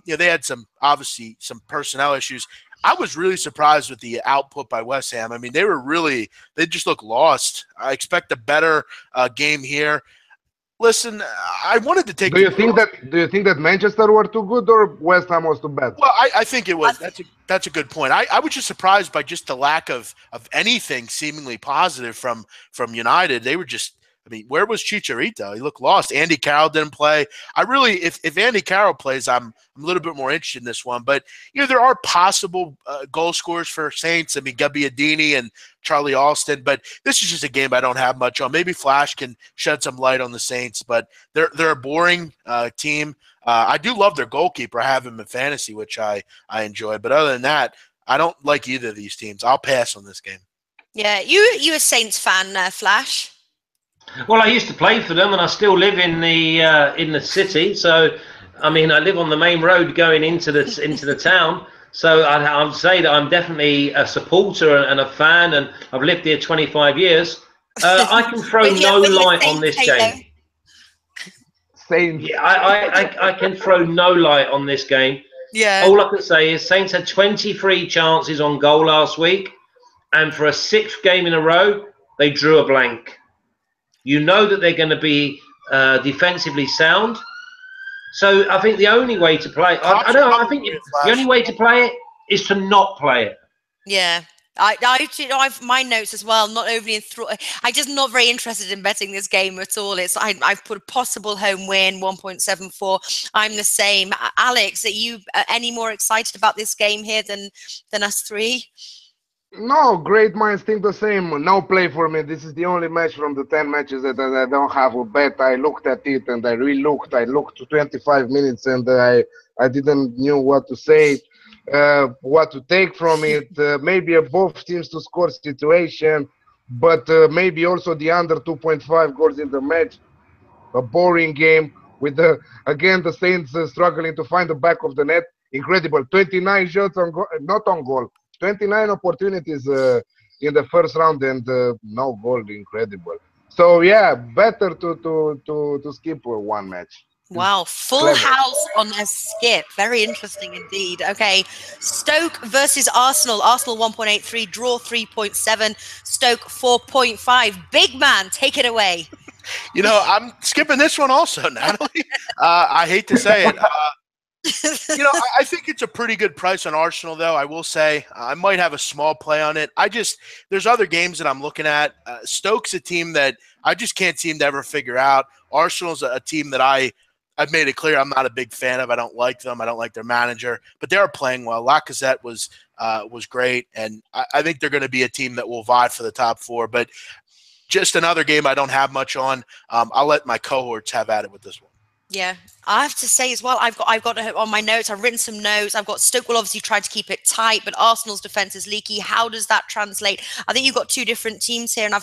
they had obviously some personnel issues. I was really surprised with the output by West Ham. I mean, they just look lost. I expect a better game here. Listen, I wanted to take. Do you think that Manchester were too good or West Ham was too bad? Well, I think it was. That's a good point. I was just surprised by just the lack of anything seemingly positive from United. They were just. I mean, where was Chicharito? He looked lost. Andy Carroll didn't play. If Andy Carroll plays, I'm a little bit more interested in this one. But there are possible goal scorers for Saints. I mean, Gabbiadini and Charlie Alston. But this is just a game I don't have much on. Maybe Flash can shed some light on the Saints, but they're a boring team. I do love their goalkeeper. I have him in fantasy, which I enjoy. But other than that, I don't like either of these teams. I'll pass on this game. Yeah, you a Saints fan, Flash? Well, I used to play for them, and I still live in the city. So, I mean, I live on the main road going into the town. So I'd say that I'm definitely a supporter and a fan, and I've lived here 25 years. I can throw no light on this game. Saints. Yeah, I can throw no light on this game. Yeah. All I can say is Saints had 23 chances on goal last week, and for a 6th game in a row, they drew a blank. You know that they're going to be defensively sound. So I think the only way to play, I think the only way to play it is to not play it. Yeah. I've my notes as well. Not overly enthralled. I'm just not very interested in betting this game at all. I've put a possible home win 1.74. I'm the same. Alex, are you any more excited about this game here than us three? No, great minds think the same. No play for me. This is the only match from the 10 matches that I don't have a bet. I looked at it and I re-looked. I looked to 25 minutes and I didn't knew what to say, what to take from it. Maybe a both teams to score situation, but maybe also the under 2.5 goals in the match. A boring game with the Saints struggling to find the back of the net. Incredible. 29 shots on goal, not on goal. 29 opportunities in the first round and no goal. Incredible. So yeah, better to skip one match. Wow, full house on a skip. Very interesting indeed. Okay, Stoke versus Arsenal. Arsenal 1.83, draw 3.7, Stoke 4.5. Big man, take it away. I'm skipping this one also, Natalie. I hate to say it. I think it's a pretty good price on Arsenal, though. I will say I might have a small play on it. There's other games that I'm looking at. Stoke's a team that I just can't seem to ever figure out. Arsenal's a team that I've made it clear I'm not a big fan of. I don't like them. I don't like their manager, but they are playing well. Lacazette was great, and I think they're going to be a team that will vie for the top 4. But just another game I don't have much on. I'll let my cohorts have at it with this one. Yeah, I have to say as well, I've got on my notes, I've written some notes. I've got Stoke will obviously try to keep it tight, but Arsenal's defense is leaky. How does that translate? I think you've got two different teams here, and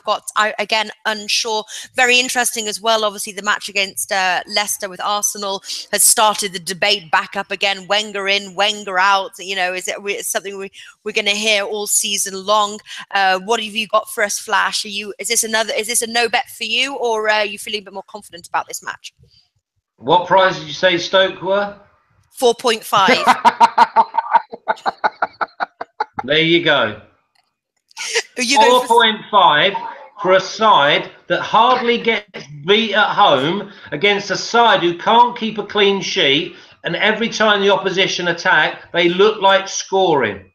again, unsure. Very interesting as well. Obviously, the match against Leicester with Arsenal has started the debate back up again. Wenger in, Wenger out. You know, it's something we're going to hear all season long. What have you got for us, Flash? Is this a no bet for you, or are you feeling a bit more confident about this match? What price did you say Stoke were? 4.5. There you go. 4.5 for a side that hardly gets beat at home against a side who can't keep a clean sheet, and every time the opposition attack, they look like scoring.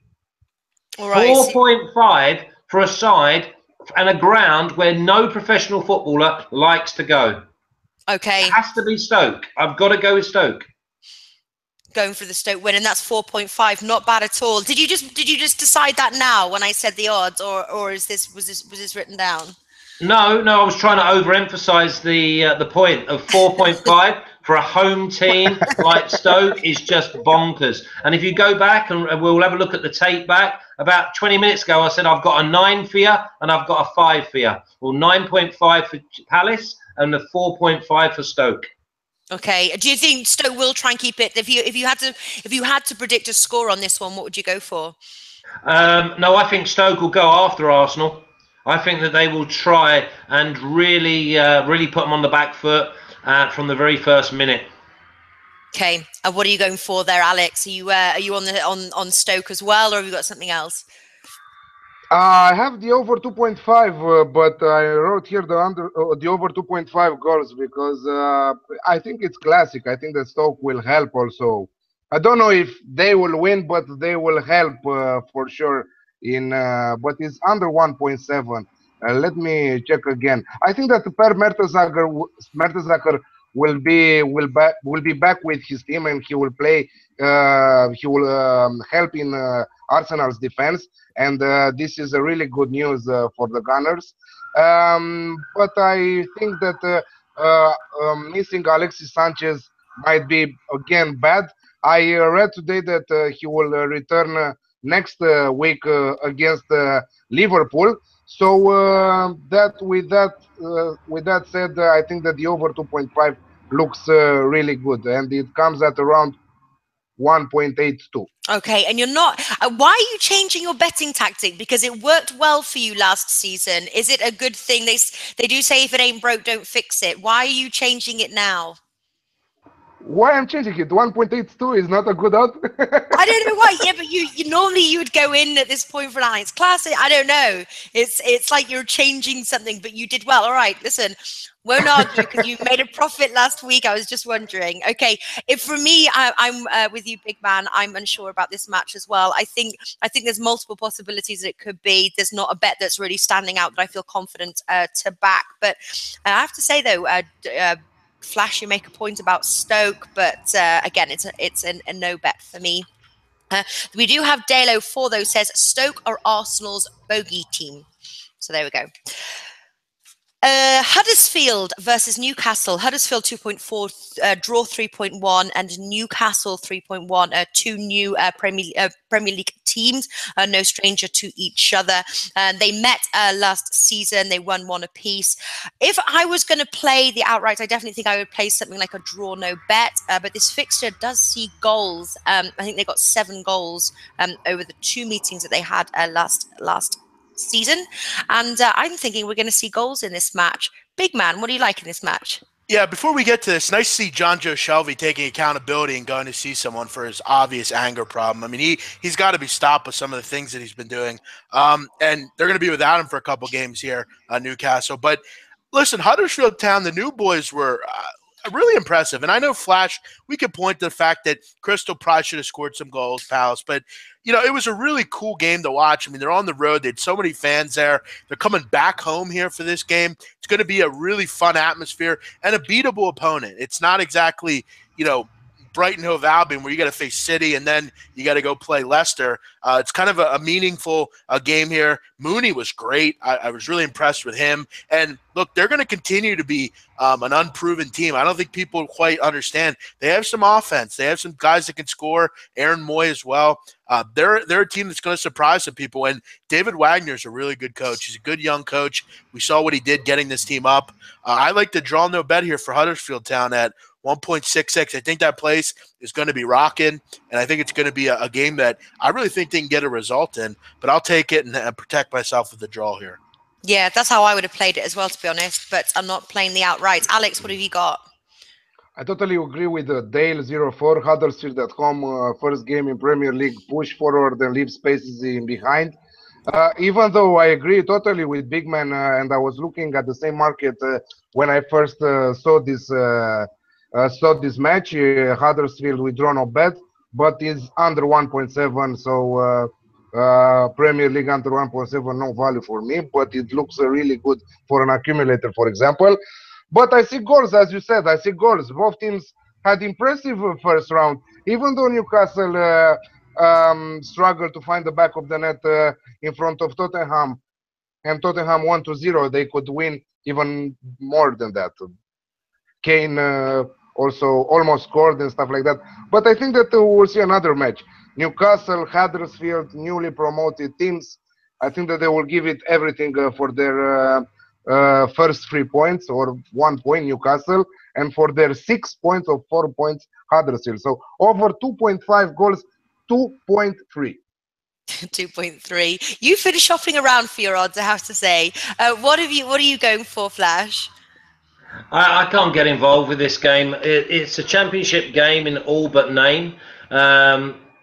Right. 4.5 for a side and a ground where no professional footballer likes to go. Okay. It has to be Stoke. I've got to go with Stoke. Going for the Stoke win, and that's 4.5. Not bad at all. Did you just decide that now when I said the odds, or was this written down? No, I was trying to overemphasize the point of 4.5 for a home team like Stoke is just bonkers. And if you go back and we'll have a look at the tape back, about 20 minutes ago, I said I've got a 9 for you and I've got a 5 for you. Well, 9.5 for Palace and the 4.5 for Stoke. Okay. Do you think Stoke will try and keep it? If you had to predict a score on this one, what would you go for? No, I think Stoke will go after Arsenal. I think that they will try and really put them on the back foot from the very first minute. Okay. What are you going for there, Alex? Are you on Stoke as well, or have you got something else? I have the over 2.5, but I wrote here the over 2.5 goals because I think it's classic. I think that Stoke will help also. I don't know if they will win, but they will help for sure. But it's under 1.7. Let me check again. I think that Per Mertesacker will be back with his team, and he will play. He will help in Arsenal's defense, and this is a really good news for the Gunners. But I think that missing Alexis Sanchez might be again bad. I read today that he will return next week against Liverpool. So with that said, I think that the over 2.5 looks really good, and it comes at around 1.82. Okay, and you're not. Why are you changing your betting tactic? Because it worked well for you last season. Is it a good thing? They do say if it ain't broke, don't fix it. Why are you changing it now? Why I'm changing it? 1.82 is not a good odd. I don't know why. Yeah, but you normally you would go in at this point for Alliance Classic. I don't know. It's like you're changing something, but you did well. All right, listen, won't argue because you made a profit last week. I was just wondering. Okay, if for me, I'm with you, big man. I'm unsure about this match as well. I think there's multiple possibilities that it could be. There's not a bet that's really standing out that I feel confident to back. But I have to say though. Flash, you make a point about Stoke, but again, it's a no bet for me. We do have Dalo for those says Stoke are Arsenal's bogey team. So there we go. Huddersfield versus Newcastle. Huddersfield 2.4, draw 3.1, and Newcastle 3.1. Two new Premier League teams, no stranger to each other. They met last season. They won 1 apiece. If I was going to play the outright, I definitely think I would play something like a draw no bet. But this fixture does see goals. I think they got 7 goals over the 2 meetings that they had last season, and I'm thinking we're going to see goals in this match. Big man, what do you like in this match? Yeah, before we get to this, nice to see John Joe Shelby taking accountability and going to see someone for his obvious anger problem. I mean, he's got to be stopped with some of the things that he's been doing, and they're going to be without him for a couple games here, Newcastle. But listen, Huddersfield Town, the new boys were really impressive. And I know, Flash, we could point to the fact that Crystal probably should have scored some goals, Palace. But, you know, it was a really cool game to watch. I mean, they're on the road. They had so many fans there. They're coming back home here for this game. It's going to be a really fun atmosphere and a beatable opponent. It's not exactly, you know, Brighton Hove Albion, where you got to face City and then you got to go play Leicester. It's kind of a meaningful game here. Mooney was great. I was really impressed with him. And look, they're going to continue to be an unproven team. I don't think people quite understand. They have some offense. They have some guys that can score. Aaron Moy as well. They're a team that's going to surprise some people. And David Wagner's a really good coach. He's a good young coach. We saw what he did getting this team up. I like to draw no bet here for Huddersfield Town at 1.66. I think that place is going to be rocking, and I think it's going to be a game that I really think they can get a result in, but I'll take it and protect myself with the draw here. Yeah, that's how I would have played it as well, to be honest, but I'm not playing the outright. Alex, what have you got? I totally agree with Dale04. Huddersfield at home, first game in Premier League, push forward and leave spaces in behind. Even though I agree totally with Big Man, and I was looking at the same market when I first saw this match, Huddersfield with draw no bet, but is under 1.7, so Premier League under 1.7, no value for me, but it looks really good for an accumulator, for example. But I see goals, as you said, I see goals. Both teams had impressive first round, even though Newcastle struggled to find the back of the net in front of Tottenham, and Tottenham 1-0. They could win even more than that. Kane also almost scored and stuff like that. But I think that we'll see another match. Newcastle, Huddersfield, newly promoted teams. I think that they will give it everything for their first 3 points or 1 point, Newcastle, and for their 6 points or 4 points, Huddersfield. So over 2.5 goals, 2.3. 2.3. You finished shopping around for your odds, I have to say. What are you going for, Flash? I can't get involved with this game. It's a championship game in all but name.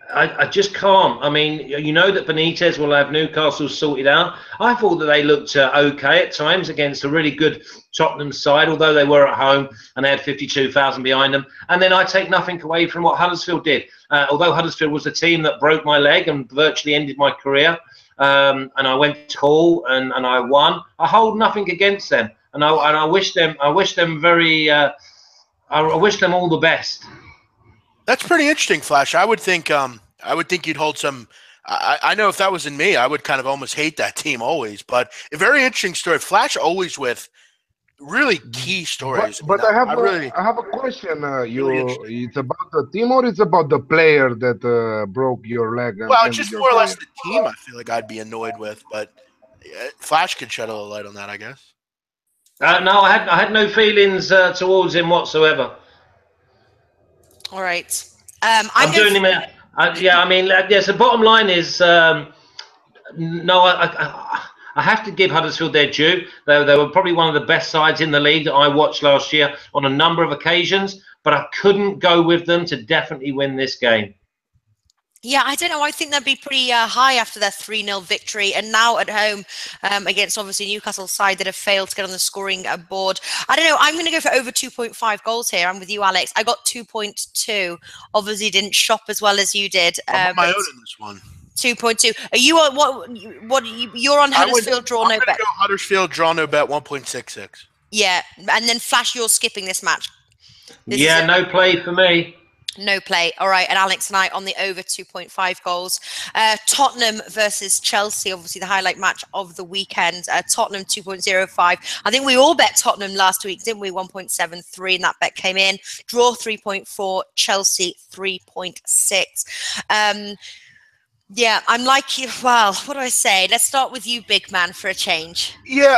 I just can't. I mean, you know that Benitez will have Newcastle sorted out. I thought that they looked okay at times against a really good Tottenham side, although they were at home and they had 52,000 behind them. And then I take nothing away from what Huddersfield did. Although Huddersfield was the team that broke my leg and virtually ended my career, and I went to Hull and I won, I hold nothing against them. And I wish them very. I wish them all the best. That's pretty interesting, Flash. I would think you'd hold some. I know if that was in me, I would kind of almost hate that team always. But a very interesting story. Flash always with really key stories. But I have a question. It's about the team or it's about the player that broke your leg? Well, it's just more or less the team. I feel like I'd be annoyed with, but Flash could shed a little light on that, I guess. No, I had no feelings towards him whatsoever. All right. I'm doing him. Yeah, I mean, yes. The bottom line is, no. I have to give Huddersfield their due. They were probably one of the best sides in the league that I watched last year on a number of occasions, but I couldn't go with them to definitely win this game. Yeah, I don't know. I think they'd be pretty high after their 3-0 victory. And now at home against, obviously, Newcastle side that have failed to get on the scoring board. I don't know. I'm going to go for over 2.5 goals here. I'm with you, Alex. I got 2.2. Obviously, didn't shop as well as you did. I'm on my own in this one. 2.2. Are you on what? You're on Huddersfield draw no bet. Go Huddersfield draw no bet 1.66. Yeah, and then Flash, you're skipping this match. Yeah, no play for me. No play. All right. And Alex and I on the over 2.5 goals. Tottenham versus Chelsea, obviously the highlight match of the weekend. Tottenham 2.05. I think we all bet Tottenham last week, didn't we? 1.73, and that bet came in. Draw 3.4, Chelsea 3.6. Yeah, I'm like you. Well, what do I say? Let's start with you, big man, for a change. Yeah,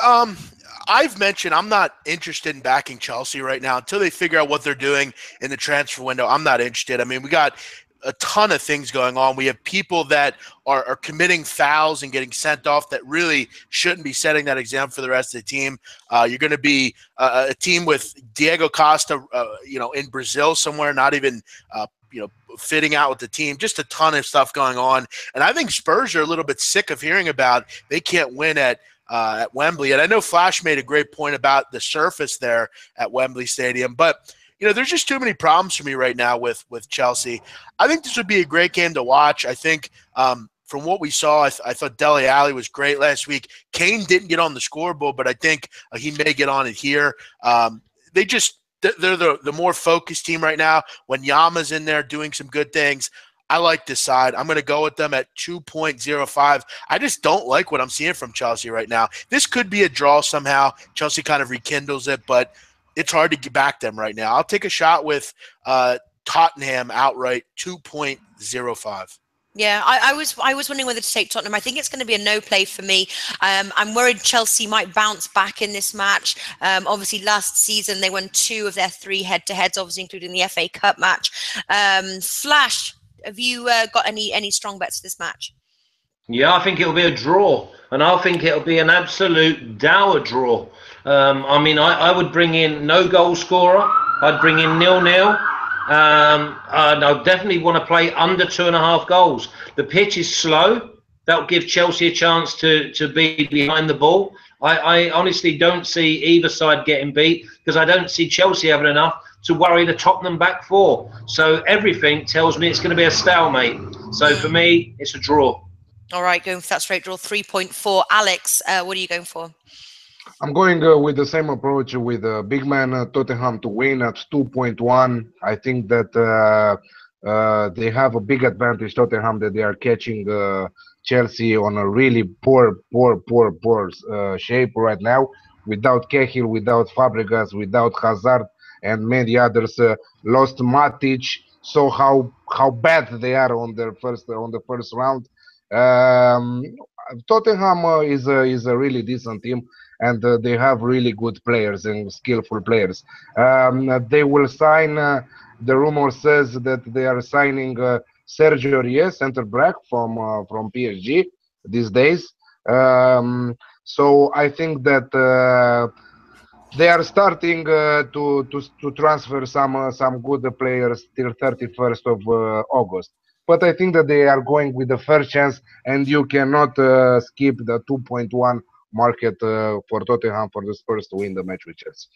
I've mentioned I'm not interested in backing Chelsea right now until they figure out what they're doing in the transfer window. I'm not interested. I mean, we got a ton of things going on. We have people that are committing fouls and getting sent off that really shouldn't be setting that example for the rest of the team. You're going to be a team with Diego Costa, in Brazil somewhere, not even fitting out with the team. Just a ton of stuff going on. And I think Spurs are a little bit sick of hearing about they can't win at Wembley. And I know Flash made a great point about the surface there at Wembley Stadium, but there's just too many problems for me right now with Chelsea. I think this would be a great game to watch. I think from what we saw, I thought Dele Alli was great last week. Kane didn't get on the scoreboard, but I think he may get on it here. they're the more focused team right now. When Yama's in there doing some good things, I like this side. I'm going to go with them at 2.05. I just don't like what I'm seeing from Chelsea right now. This could be a draw somehow. Chelsea kind of rekindles it, but it's hard to get back them right now. I'll take a shot with Tottenham outright, 2.05. Yeah, I was wondering whether to take Tottenham. I think it's going to be a no play for me. I'm worried Chelsea might bounce back in this match. Obviously, last season they won 2 of their 3 head-to-heads, obviously including the FA Cup match. Flash, have you got any strong bets for this match? Yeah, I think it'll be a draw, and I think it'll be an absolute dour draw. I mean, I would bring in no goal scorer. I'd bring in 0-0. And I definitely want to play under 2.5 goals. The pitch is slow. That'll give Chelsea a chance to be behind the ball. I honestly don't see either side getting beat because I don't see Chelsea having enough to worry the Tottenham back 4. So everything tells me it's going to be a stalemate. So for me, it's a draw. All right, going for that straight draw, 3.4. Alex, what are you going for? I'm going with the same approach with big man Tottenham to win at 2.1. I think that they have a big advantage, Tottenham, that they are catching Chelsea on a really poor shape right now, without Cahill, without Fabregas, without Hazard, and many others. Lost Matic. So how bad they are on the first round. Tottenham is a really decent team, and they have really good players and skillful players. They will sign. The rumor says that they are signing Sergio Aurier, center back from PSG these days. So I think that they are starting to transfer some good players till 31st of August. But I think that they are going with the first chance, and you cannot skip the 2.1 market for Tottenham for the Spurs to win the match with Chelsea.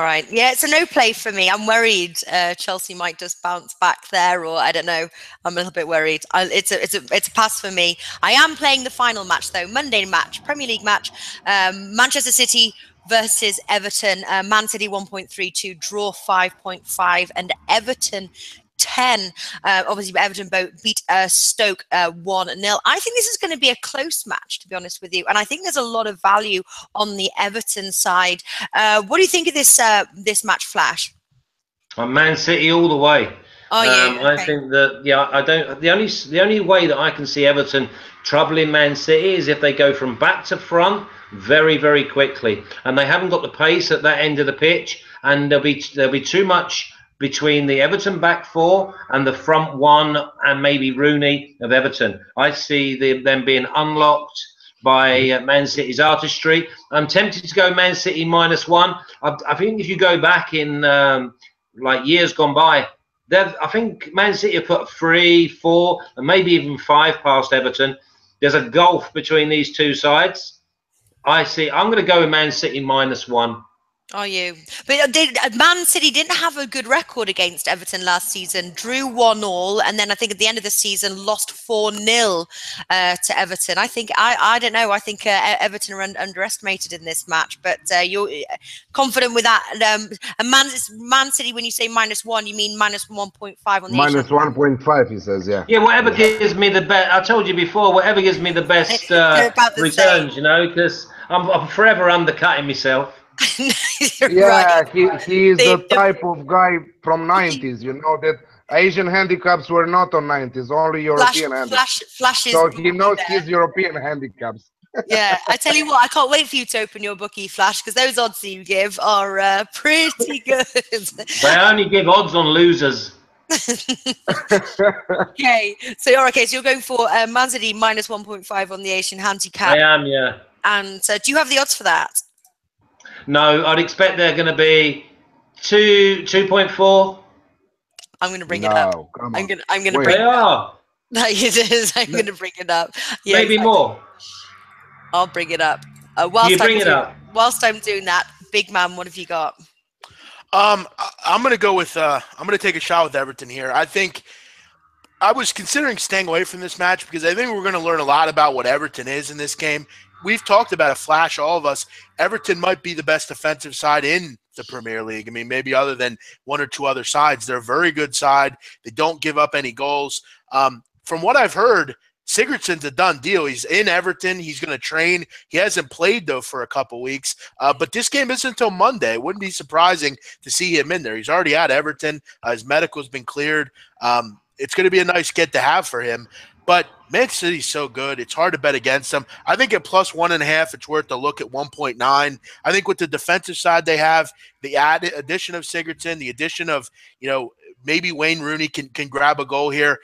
All right. Yeah, it's a no play for me. I'm worried Chelsea might just bounce back there, or I don't know. I'm a little bit worried. It's a pass for me. I am playing the final match though, Monday match, Premier League match, Manchester City versus Everton. Man City 1.32, draw 5.5, and Everton 10. Obviously, Everton beat Stoke 1-0. I think this is going to be a close match, to be honest with you, and I think there's a lot of value on the Everton side. What do you think of this match, Flash? Man City all the way. Oh yeah. Okay. I think that I don't. The only way that I can see Everton troubling Man City is if they go from back to front very, very quickly, and they haven't got the pace at that end of the pitch, and there'll be too much between the Everton back 4 and the front 1 and maybe Rooney of Everton. I see them being unlocked by Man City's artistry. I'm tempted to go Man City -1. I think if you go back in like years gone by, I think Man City have put 3, 4, and maybe even 5 past Everton. There's a gulf between these two sides. I'm going to go with Man City -1. Are you? But Man City didn't have a good record against Everton last season. Drew 1-1, and then I think at the end of the season lost 4-0 to Everton. I think I don't know. I think Everton are underestimated in this match. But you're confident with that. And Man City, when you say -1, you mean -1.5 on the -1.5. He says, yeah. Yeah, whatever gives me the best. I told you before, whatever gives me the best returns. You know, because I'm forever undercutting myself. Yeah, right. he is the type of guy from 90s, you know, that Asian handicaps were not on 90s, only European handicaps. So he knows his European handicaps. Yeah, I tell you what, I can't wait for you to open your bookie, Flash, because those odds that you give are pretty good. They only give odds on losers. Okay, so you're going for Man City -1.5 on the Asian handicap. I am, yeah. And do you have the odds for that? No, I'd expect they're going to be 2.4. I'm going to bring it up. Come on. I'm going to bring it up. They are. It is. I'm going to bring it up. Yeah, maybe more. I'll bring it up. Whilst I'm doing that, big man, what have you got? I'm going to go with. I'm going to take a shot with Everton here. I think I was considering staying away from this match because I think we're going to learn a lot about what Everton is in this game. We've talked about it, Flash, all of us. Everton might be the best defensive side in the Premier League. I mean, maybe other than one or two other sides, they're a very good side. They don't give up any goals. From what I've heard, Sigurdsson's a done deal. He's in Everton. He's going to train. He hasn't played, though, for a couple weeks. But this game isn't until Monday. It wouldn't be surprising to see him in there. He's already at Everton. His medical's been cleared. It's going to be a nice get to have for him. But Manchester City's so good, it's hard to bet against them. I think at plus 1.5, it's worth a look at 1.9. I think with the defensive side they have, the addition of Sigurdsson, the addition of, maybe Wayne Rooney can grab a goal here.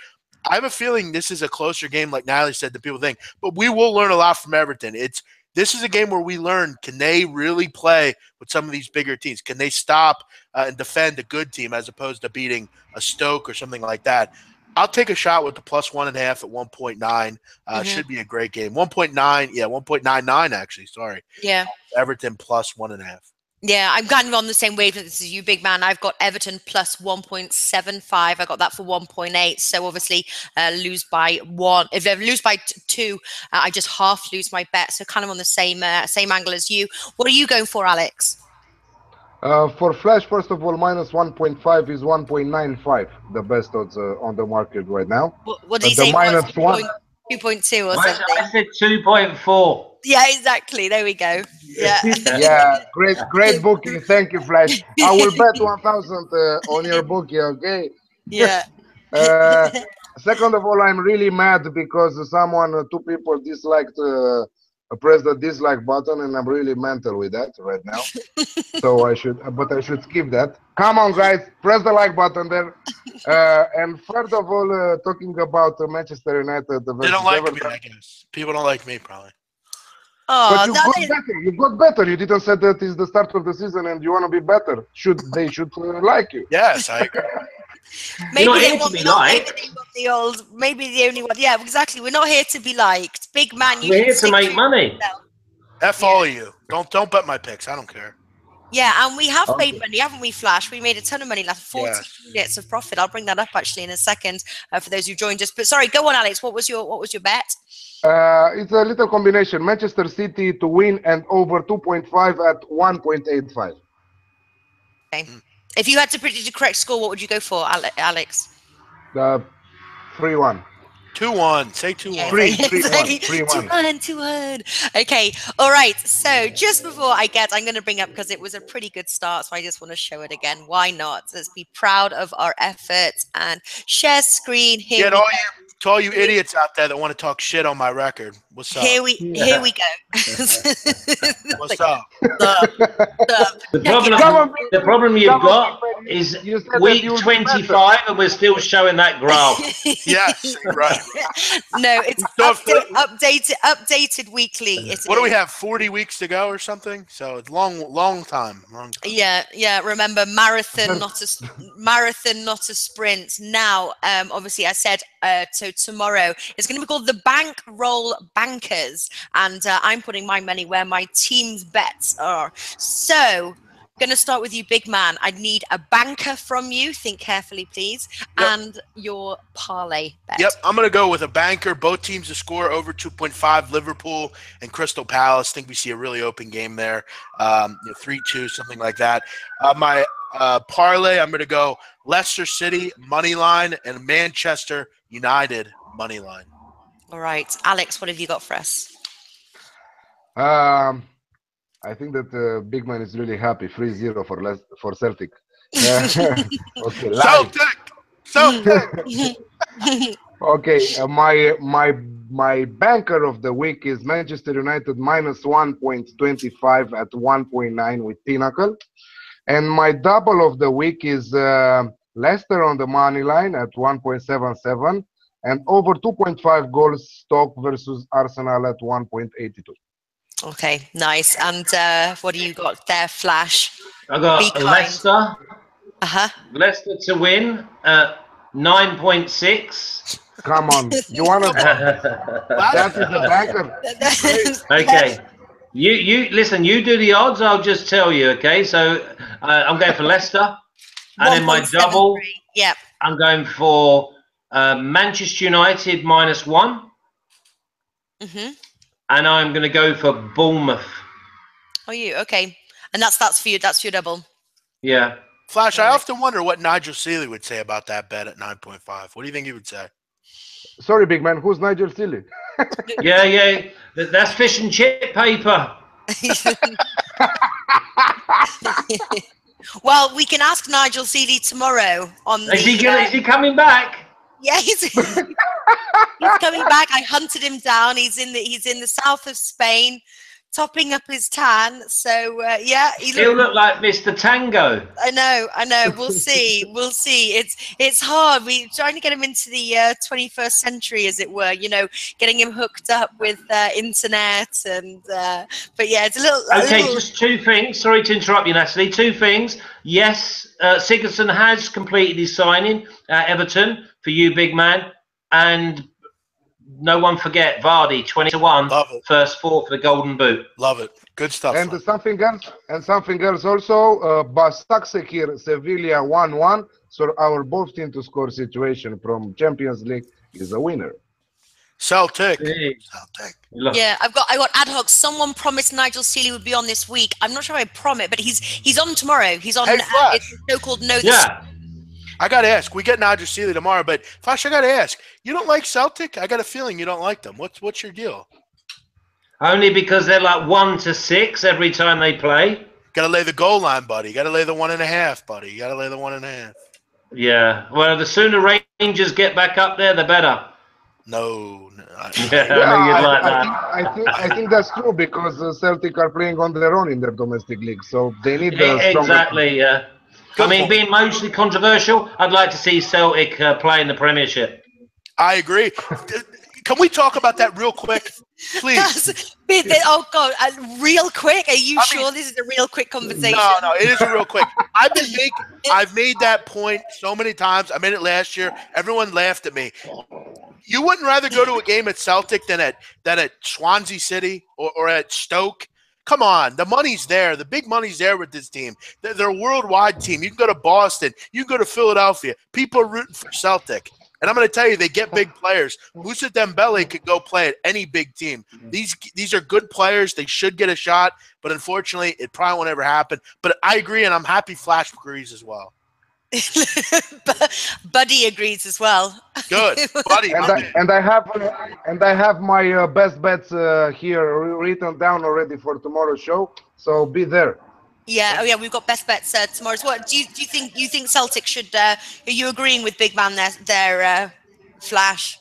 I have a feeling this is a closer game, like Natalie said, than people think. But we will learn a lot from Everton. This is a game where we learn, can they really play with some of these bigger teams? Can they stop and defend a good team as opposed to beating a Stoke or something like that? I'll take a shot with the plus 1.5 at 1.9. Should be a great game. 1.9, 1.99 actually. Sorry. Yeah. Everton plus 1.5. Yeah, I'm kind of on the same wavelength as you, big man. I've got Everton plus 1.75. I got that for 1.8. So obviously lose by 1. If they lose by 2, I just half lose my bet. So kind of on the same angle as you. What are you going for, Alex? For Flash, first of all, minus 1.5 is 1.95, the best odds on the market right now. What did he say? Minus 1. 2.2 or something. I said 2.4. Yeah, exactly. There we go. Yeah. Yeah, great booking. Thank you, Flash. I will bet 1,000 on your bookie, okay? Yeah. Second of all, I'm really mad because two people disliked, press the dislike button, and I'm really mental with that right now. So I should skip that. Come on, guys, press the like button there. And first of all, talking about Manchester United versus They don't like Everton. me, I guess. People don't like me, probably. But you got better. You got better. You didn't say that it's the start of the season and you want to be better. They should like you. Yes, I agree. Maybe they want the old. Maybe the only one. Yeah, exactly. We're not here to be liked. Big man, we're here to make money. F all of you. Don't bet my picks. I don't care. Yeah, and we have made money, haven't we, Flash? We made a ton of money last 40 minutes of profit. I'll bring that up actually in a second for those who joined us. But sorry, go on, Alex. What was your bet? It's a little combination. Manchester City to win and over 2.5 at 1.85. Okay. If you had to predict the correct score, what would you go for, Alex? 3-1. 2-1. Say 2-1. Yeah, 3-1. 2-1. Okay. All right. So just before I'm going to bring up, because it was a pretty good start, so I just want to show it again. Why not? Let's be proud of our efforts and share screen here. To all you idiots out there that want to talk shit on my record, what's up? Here we go. What's up? The problem you've got is week 25 and we're still showing that graph. Yes, right. No, it's updated weekly. What do we have? 40 weeks to go or something? So it's long time. Yeah. Remember, marathon, not a sprint. Now, obviously, I said so tomorrow it's going to be called the Bankroll Bankers, and I'm putting my money where my team's bets are. So going to start with you, big man. I need a banker from you. Think carefully, please. Yep. And your parlay bet. Yep, I'm going to go with a banker. Both teams to score over 2.5, Liverpool and Crystal Palace. Think we see a really open game there. 3-2, something like that. My parlay, I'm going to go Leicester City money line and Manchester United money line. All right, Alex, what have you got for us? I think that big man is really happy. 3-0 for Celtic. Okay, Celtic. Okay, my banker of the week is Manchester United minus 1.25 at 1.9 with Pinnacle, and my double of the week is Leicester on the money line at 1.77 and over 2.5 goals Stoke versus Arsenal at 1.82. Okay, nice. And what do you got there, Flash? I got Leicester. Leicester to win at 9.6. Come on, you want to? That is a banker. Okay, you listen. You do the odds. I'll just tell you. Okay, so I'm going for Leicester, and in my double, yeah, I'm going for Manchester United -1. And I'm going to go for Bournemouth. Oh, you okay? And that's for you. That's your double. Yeah. Flash, I often wonder what Nigel Seeley would say about that bet at 9.5. What do you think he would say? Sorry, big man. Who's Nigel Seeley? Yeah. That's fish and chip paper. Well, we can ask Nigel Seeley tomorrow on Is he coming back? Yeah, he's coming back. I hunted him down. He's in the south of Spain, topping up his tan. So yeah, He'll look like Mr. Tango. I know. We'll see. It's hard. We're trying to get him into the 21st century, as it were. Getting him hooked up with internet and. But yeah, it's a little. Okay, just two things. Sorry to interrupt you, Natalie. Two things. Yes, Sigurdsson has completed his signing at Everton for you, big man, and. No one forget Vardy, 20-1, first four for the Golden Boot. Love it. Good stuff. And something else also. Başakşehir Sevilla 1-1. So our both team to score situation from Champions League is a winner. Celtic. Yeah, I got ad hoc. Someone promised Nigel Seeley would be on this week. I'm not sure I promise, but he's on tomorrow. He's on. It's so-called Know the Yeah. I got to ask. We get Nigel Seeley tomorrow, but Flash, I got to ask. You don't like Celtic? I got a feeling you don't like them. What's your deal? Only because they're like 1-6 every time they play. Got to lay the goal line, buddy. Got to lay the 1.5, buddy. You got to lay the 1.5. Yeah. Well, the sooner Rangers get back up there, the better. No. I know you'd like that. I think that's true because Celtic are playing on their own in their domestic league, so they need exactly. Yeah. I mean, being mostly controversial, I'd like to see Celtic play in the Premiership. I agree. Can we talk about that real quick, please? Oh God! Real quick? Are you sure this is a real quick conversation? No, it is a real quick. I've made that point so many times. I made it last year. Everyone laughed at me. You wouldn't rather go to a game at Celtic than at Swansea City or at Stoke? Come on, the money's there. The big money's there with this team. They're a worldwide team. You can go to Boston. You can go to Philadelphia. People are rooting for Celtic. And I'm going to tell you, they get big players. Moussa Dembele could go play at any big team. These are good players. They should get a shot. But unfortunately, it probably won't ever happen. But I agree, and I'm happy Flash agrees as well. Buddy agrees as well. Good, Buddy. And I have my best bets here written down already for tomorrow's show. So be there. Yeah. Oh yeah, we've got best bets tomorrow. So what do you think Celtic should? Are you agreeing with Big Man there, Flash?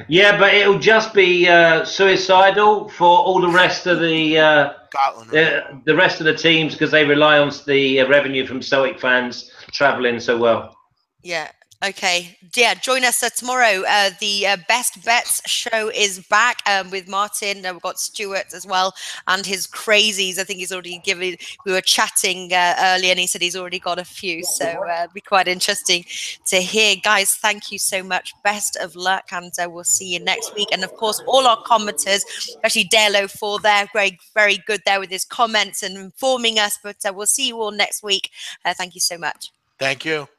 Yeah, but it'll just be suicidal for all the rest of the Scotland, the rest of the teams because they rely on the revenue from Celtic fans traveling so well. Yeah. Okay. Yeah. Join us tomorrow. The Best Bets show is back with Martin. We've got Stuart as well and his crazies. I think he's already given. We were chatting earlier, and he said he's already got a few. So it'll be quite interesting to hear, guys. Thank you so much. Best of luck, and we'll see you next week. And of course, all our commenters, especially Delo for there, very good there with his comments and informing us. But we'll see you all next week. Thank you so much. Thank you.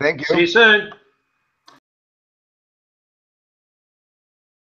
Thank you. See you soon.